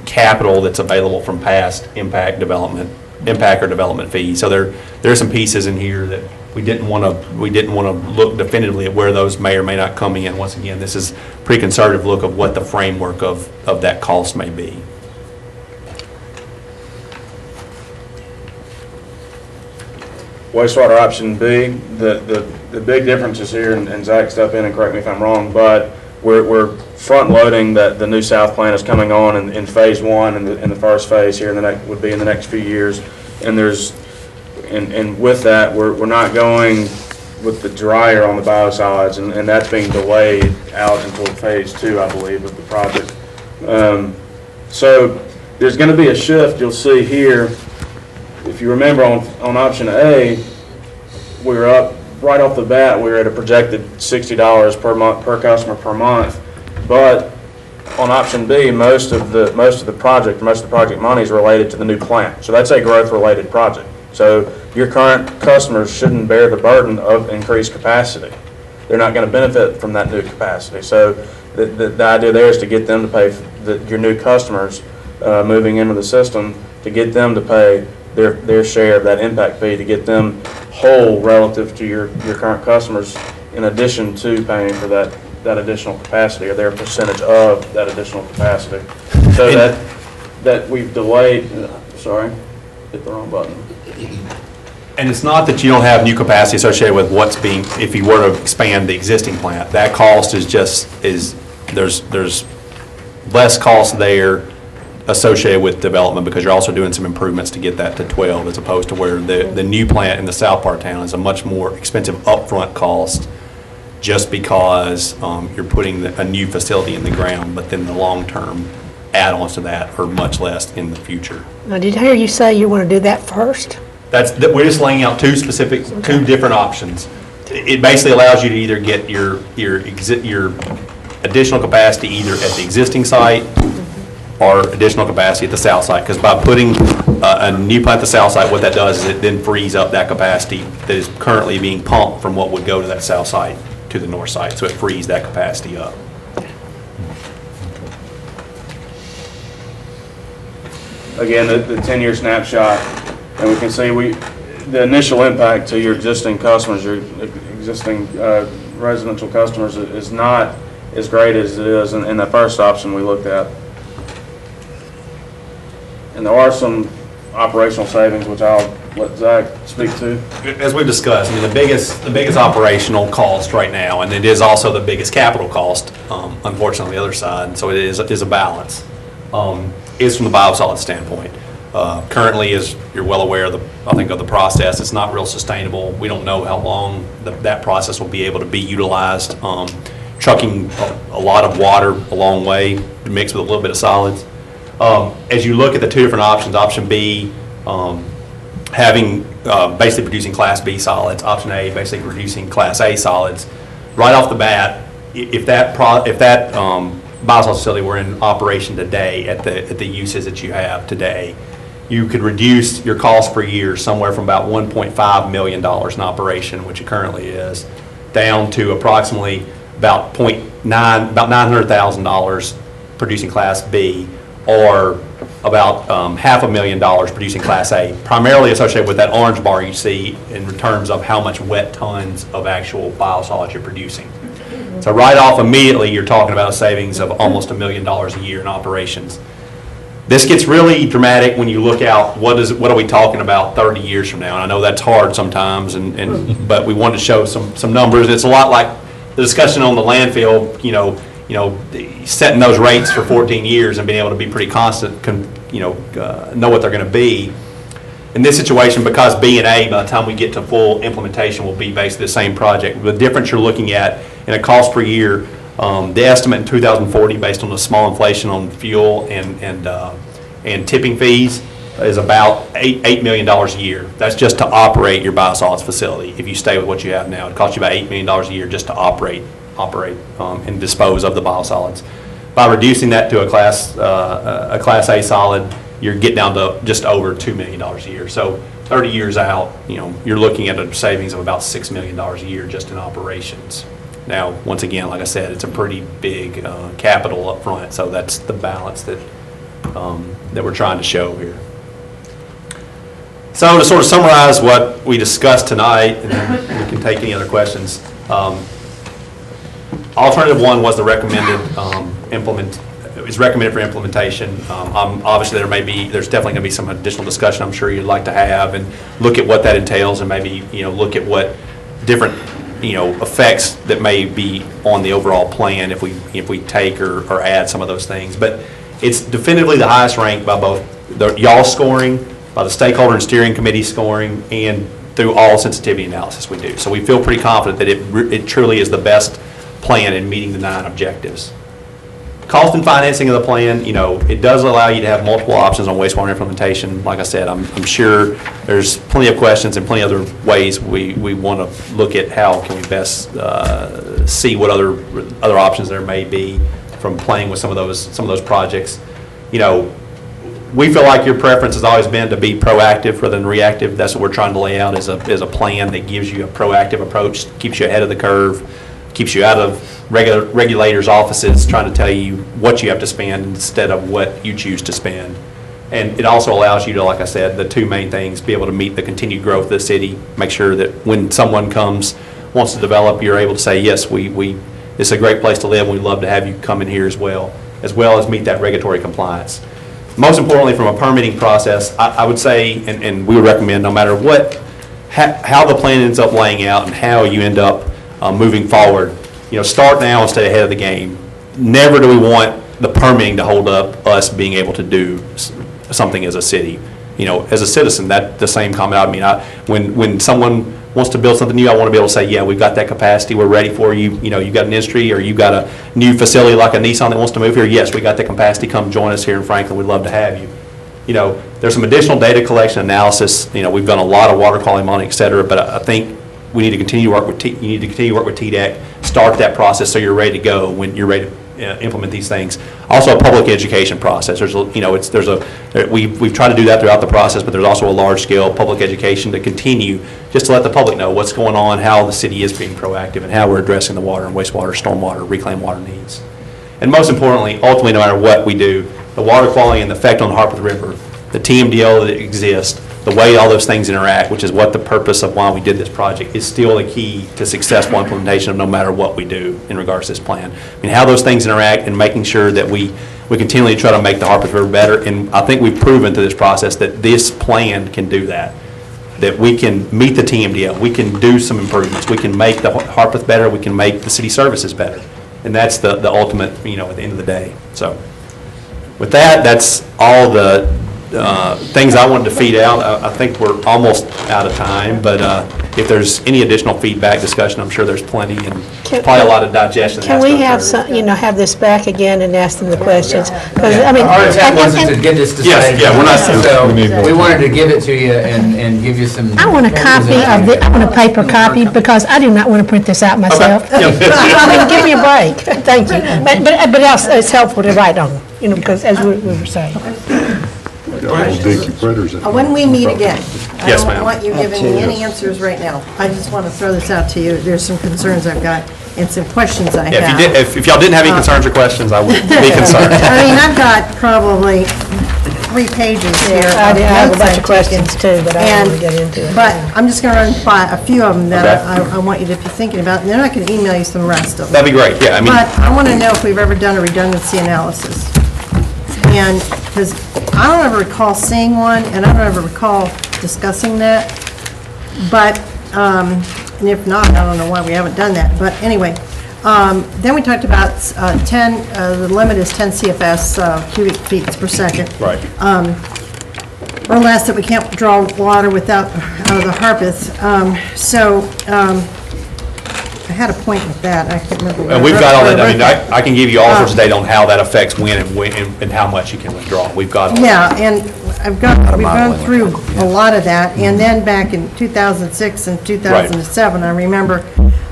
capital that's available from past impact or development fees. So there are some pieces in here that we didn't want to look definitively at where those may or may not come in. Once again, this is a pretty conservative look of what the framework of that cost may be. Wastewater option B, the big differences here, and Zach, step in and correct me if I'm wrong, but we're front loading that the new south plant is coming on in phase one, in the first phase here, would be in the next few years. And with that, we're not going with the dryer on the biosolids, and that's being delayed out until phase 2, I believe, of the project. So there's going to be a shift. You'll see here, if you remember on option A, we were up right off the bat. We were at a projected $60 per month per customer per month, but on option B, most of the project money is related to the new plant. So that's a growth-related project. So your current customers shouldn't bear the burden of increased capacity. They're not going to benefit from that new capacity. So the idea there is to get them to pay your new customers moving into the system, to get them to pay their share of that impact fee, to get them whole relative to your current customers, in addition to paying for that additional capacity, or their percentage of that additional capacity. So that we've delayed, sorry, hit the wrong button. And it's not that you don't have new capacity associated with what's being, if you were to expand the existing plant, that cost is just, there's less cost there associated with development because you're also doing some improvements to get that to 12 as opposed to where the new plant in the south part of town is a much more expensive upfront cost just because you're putting a new facility in the ground, but then the long-term add-ons to that are much less in the future. Now, did I hear you say you want to do that first? We're just laying out two different options. It basically allows you to either get your additional capacity either at the existing site or additional capacity at the south site. Because by putting a new plant at the south site, what that does is it then frees up that capacity that is currently being pumped from what would go to that south site to the north site. So it frees that capacity up. Again, the 10-year snapshot, and we can see the initial impact to your existing customers, your existing residential customers is not as great as it is in the first option we looked at. And there are some operational savings, which I'll let Zach speak to. As we've discussed, I mean, the biggest operational cost right now, and it is also the biggest capital cost, unfortunately, on the other side, so it is a balance, is from the biosolid standpoint. Currently, as you're well aware of the process, it's not real sustainable. We don't know how long that process will be able to be utilized. Trucking a lot of water a long way mixed with a little bit of solids. As you look at the two different options, option B, having basically producing Class B solids, option A, basically producing Class A solids. Right off the bat, if that biosolid facility were in operation today at the uses that you have today, you could reduce your cost per year somewhere from about $1.5 million in operation, which it currently is, down to approximately about $900,000 producing Class B, or about $500,000 producing Class A, primarily associated with that orange bar you see in terms of how much wet tons of actual biosolids you're producing. So right off immediately, you're talking about a savings of almost $1 million a year in operations. This gets really dramatic when you look out, what are we talking about 30 years from now? And I know that's hard sometimes, but we wanted to show some numbers. It's a lot like the discussion on the landfill, setting those rates for 14 years and being able to be pretty constant, know what they're going to be. In this situation, because B and A, by the time we get to full implementation, will be basically the same project. The difference you're looking at in a cost per year, the estimate in 2040, based on the small inflation on fuel and tipping fees, is about $8 million a year. That's just to operate your biosolids facility. If you stay with what you have now, it costs you about $8 million a year just to operate and dispose of the biosolids. By reducing that to a Class A solid, you're getting down to just over $2 million a year. So 30 years out, you're looking at a savings of about $6 million a year just in operations. Now, once again, like I said, it's a pretty big capital up front, so that's the balance that we're trying to show here. So to sort of summarize what we discussed tonight, and then we can take any other questions. Alternative one was the recommended is recommended for implementation. Obviously, there's definitely going to be some additional discussion I'm sure you'd like to have and look at what that entails and maybe look at what different effects that may be on the overall plan if we take or add some of those things. But it's definitively the highest ranked by both y'all scoring, by the stakeholder and steering committee scoring, and through all sensitivity analysis we do. So we feel pretty confident that it truly is the best plan in meeting the 9 objectives. Cost and financing of the plan, it does allow you to have multiple options on wastewater implementation. Like I said, I'm sure there's plenty of questions and plenty of other ways we want to look at how can we best see what other options there may be from playing with some of those projects. We feel like your preference has always been to be proactive rather than reactive. That's what we're trying to lay out as a plan that gives you a proactive approach, keeps you ahead of the curve, keeps you out of regulators' offices trying to tell you what you have to spend instead of what you choose to spend. And it also allows you to, like I said, the 2 main things, be able to meet the continued growth of the city, make sure that when someone wants to develop, you're able to say, yes, it's a great place to live, and we'd love to have you come in here as well as meet that regulatory compliance. Most importantly, from a permitting process, I would say, and we would recommend, no matter what how the plan ends up laying out and how you end up moving forward. Start now and stay ahead of the game. Never do we want the permitting to hold up us being able to do something as a city. As a citizen, the same comment. When someone wants to build something new, I want to be able to say, yeah, we've got that capacity, we're ready for you. You've got an industry or you've got a new facility like a Nissan that wants to move here. Yes, we got the capacity. Come join us here in Franklin. We'd love to have you. There's some additional data collection analysis. We've done a lot of water quality monitoring, et cetera, but I think we need to continue to work with you need to continue to work with TDEC, start that process so you're ready to go when you're ready to implement these things. Also, a public education process. We've tried to do that throughout the process, but there's also a large-scale public education to continue just to let the public know what's going on, how the city is being proactive, and how we're addressing the water and wastewater, stormwater, reclaimed water needs. And most importantly, ultimately, no matter what we do, the water quality and the effect on the Harpeth River, the TMDL that exists, the way all those things interact, which is what the purpose of why we did this project, is still the key to successful implementation of no matter what we do in regards to this plan. How those things interact and making sure that we continually try to make the Harpeth River better. And I think we've proven through this process that this plan can do that we can meet the TMDL, we can do some improvements, we can make the Harpeth better, we can make the city services better. And that's the ultimate, at the end of the day. So with that, that's all the things I wanted to feed out. I think we're almost out of time, but if there's any additional feedback, discussion, I'm sure there's plenty, and probably a lot of digestion. Can we have some, have this back again and ask them the questions? Our intent wasn't to get this decided. Yes, we're not. So we wanted to give it to you and give you some. I want a copy of it. I want a paper copy because I do not want to print this out myself. Give me a break. Thank you. But also, it's helpful to write on, because as we were saying. When we meet again, Yes, I ma'am. don't want you giving me any answers right now. I just want to throw this out to you. There's some concerns I've got and some questions I have. If y'all didn't have any concerns or questions, I would be concerned. I've got probably 3 pages here. I have a bunch of questions too, but I don't want to get into it. But I'm just going to run by a few of them that I want you to be thinking about, and then I can email you some rest of them. That'd be great, yeah. But I want to know if we've ever done a redundancy analysis. And, because I don't ever recall seeing one, and I don't ever recall discussing that. But, and if not, I don't know why we haven't done that. But anyway, then we talked about the limit is 10 CFS cubic feet per second. Right. Or less, that we can't draw water out of the Harpeth. I had a point with that, I can't remember. And we've got all that, I can give you all sorts of data on how that affects when and how much you can withdraw. We've got all that. Yeah, and we've gone through a lot of that, and then back in 2006 and 2007, I remember,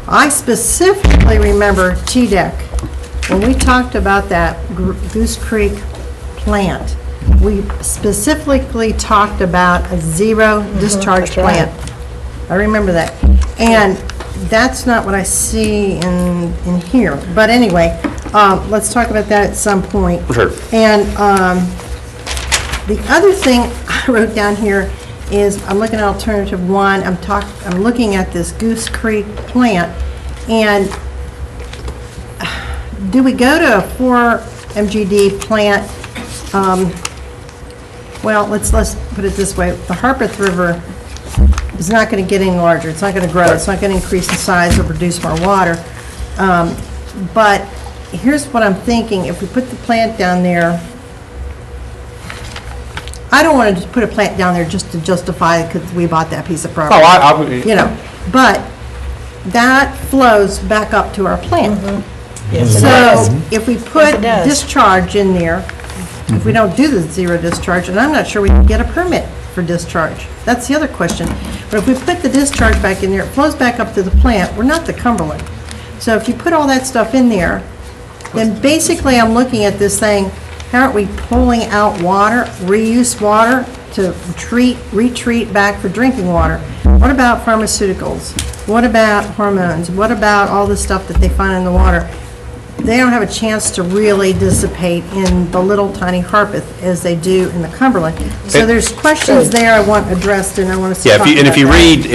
I specifically remember TDEC, when we talked about that Goose Creek plant, we specifically talked about a zero discharge plant. I remember that. And that's not what I see in here. But anyway, let's talk about that at some point. Sure. And the other thing I wrote down here is I'm looking at alternative 1. I'm looking at this Goose Creek plant, and do we go to a 4 MGD plant? Well, let's put it this way: the Harpeth River is not going to get any larger. It's not going to grow. It's not going to increase in size or produce more water. But here's what I'm thinking. If we put the plant down there, I don't want to just put a plant down there just to justify it because we bought that piece of property. But that flows back up to our plant. Yes, So if we put discharge in there, if we don't do the zero discharge, and I'm not sure we can get a permit for discharge. That's the other question. But if we put the discharge back in there, it flows back up to the plant. We're not the Cumberland. So if you put all that stuff in there, then basically I'm looking at this saying, how aren't we pulling out water, reuse water to retreat back for drinking water? What about pharmaceuticals? What about hormones? What about all the stuff that they find in the water? They don't have a chance to really dissipate in the little tiny Harpeth as they do in the Cumberland. So there's questions there I want addressed, and I want to see. Yeah, if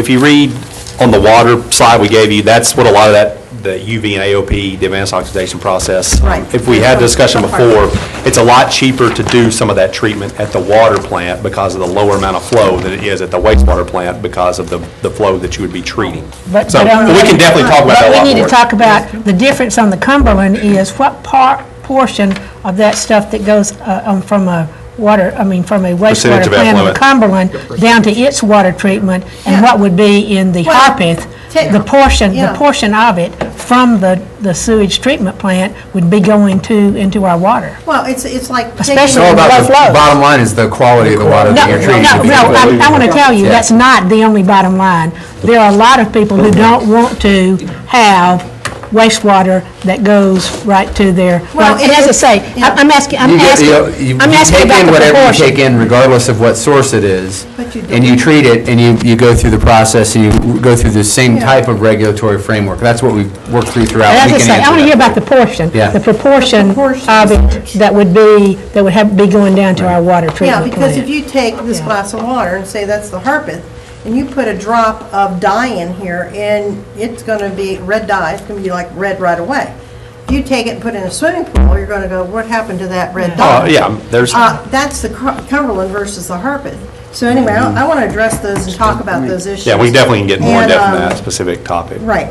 you read on the water slide we gave you, that's what a lot of the UV and AOP, the advanced oxidation process. Right. If we had discussion before, it's a lot cheaper to do some of that treatment at the water plant because of the lower amount of flow than it is at the wastewater plant because of the flow that you would be treating. So we can definitely talk about that a lot What we need more. to talk about, the difference on the Cumberland is what portion of that stuff that goes from a from a Percentage wastewater of plant in effluent. Cumberland down to its water treatment, and what would be in the Harpeth, the portion of it from the sewage treatment plant would be going into our water. Well, it's like. Especially It's all in about low the flow. bottom line is the quality of the water that you're treating. I want to tell you, Yeah. that's not the only bottom line. There are a lot of people who don't want to have wastewater that goes right to their, and as I say, I'm asking You about take the in whatever you proportion. take in, regardless of what source it is, But you and you treat it, and you go through the process, and you go through the same type of regulatory framework. That's what we've worked through throughout. As We I can say, I answer want to that hear for about you. the portion, Yeah. the proportion of it that would be going down to our water Yeah, treatment because if plant. you take this glass of water and say that's the Harpeth, and you put a drop of dye in here, and it's gonna be red dye, it's gonna be like red right away. If you take it and put it in a swimming pool, you're gonna go, what happened to that red dye? Yeah, there's. That's the Cumberland versus the Harpeth. So anyway, I want to address those and talk about those issues. Yeah, we definitely can get more in depth on And, that specific topic. Right,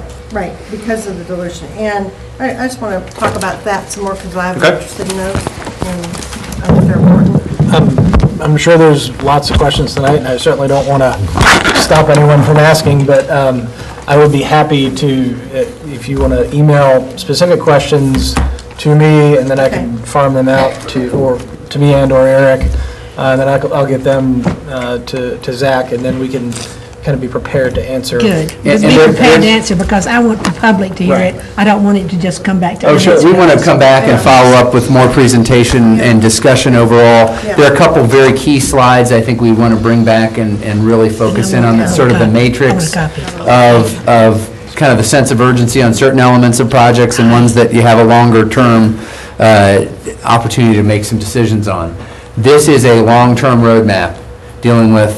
because of the dilution. And I just want to talk about that some more because I'm Okay. interested in those, and I think they're important. I'm sure there's lots of questions tonight, and I certainly don't want to stop anyone from asking, but I would be happy to, if you want to email specific questions to me, and then I can farm them out to me and/or Eric, and then I'll get them to Zach, and then we can kind of be prepared to answer. Good. Just be prepared to answer, because I want the public to hear Right. it. I don't want it to just come back to us. Oh, sure. We want to come back and follow up with more presentation and discussion overall. There are a couple very key slides I think we want to bring back and really focus in on the sort of the matrix of kind of the sense of urgency on certain elements of projects and ones that you have a longer-term opportunity to make some decisions on. This is a long-term roadmap dealing with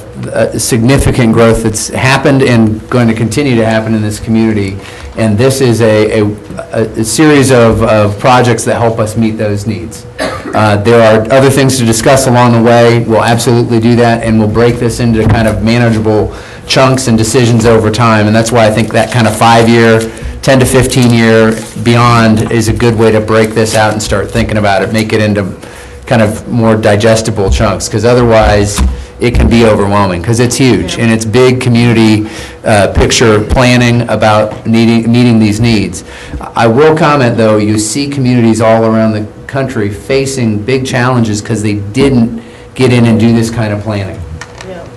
significant growth that's happened and going to continue to happen in this community. And this is a series of projects that help us meet those needs. There are other things to discuss along the way. We'll absolutely do that, and we'll break this into kind of manageable chunks and decisions over time. And that's why I think that kind of 5-year, 10 to 15-year beyond is a good way to break this out and start thinking about it, make it into kind of more digestible chunks, because otherwise it can be overwhelming, because it's huge, and it's big community picture planning about meeting these needs. I will comment, though, you see communities all around the country facing big challenges because they didn't get in and do this kind of planning.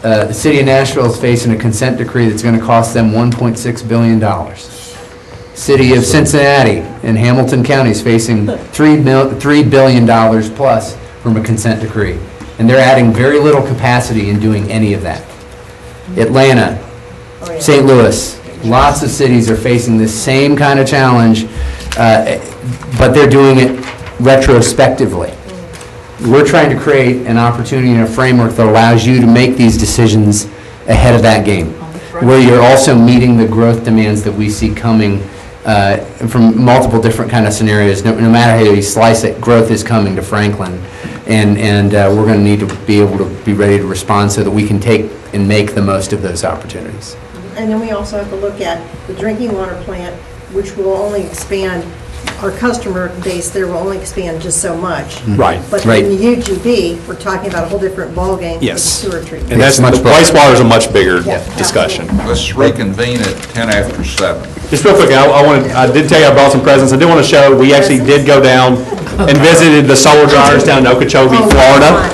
The city of Nashville is facing a consent decree that's going to cost them $1.6 billion. City of Cincinnati and Hamilton County is facing $3 billion plus from a consent decree. And they're adding very little capacity in doing any of that. Atlanta, St. Louis, lots of cities are facing this same kind of challenge, but they're doing it retrospectively. We're trying to create an opportunity and a framework that allows you to make these decisions ahead of that game, where you're also meeting the growth demands that we see coming from multiple different kind of scenarios. No matter how you slice it, growth is coming to Franklin, and we're going to need to be able to be ready to respond so that we can take and make the most of those opportunities. And then we also have to look at the drinking water plant, which will only expand, our customer base there will only expand just so much. Right. But Right. in the UGB, we're talking about a whole different ballgame with the Yes. sewer treatment. And that's, the wastewater is a much bigger discussion. Let's reconvene at 10 after 7. Just real quick, I did tell you I brought some presents. I did want to show, we actually did go down and visited the solar dryers down in Okeechobee, Florida.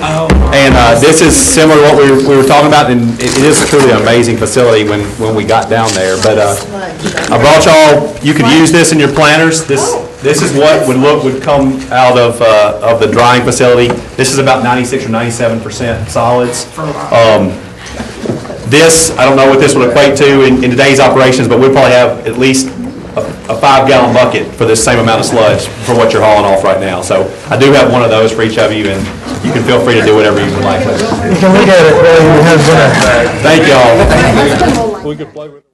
And this is similar to what we were talking about, and it is truly an amazing facility when we got down there. But I brought y'all, you could use this in your planters. This is what would come out of the drying facility. This is about 96 or 97% solids. This, I don't know what this would equate to in today's operations, but we'll probably have at least a 5-gallon bucket for this same amount of sludge for what you're hauling off right now. So I do have one of those for each of you, and you can feel free to do whatever you would like with it. You can look at it while you have dinner. Thank y'all. We could play with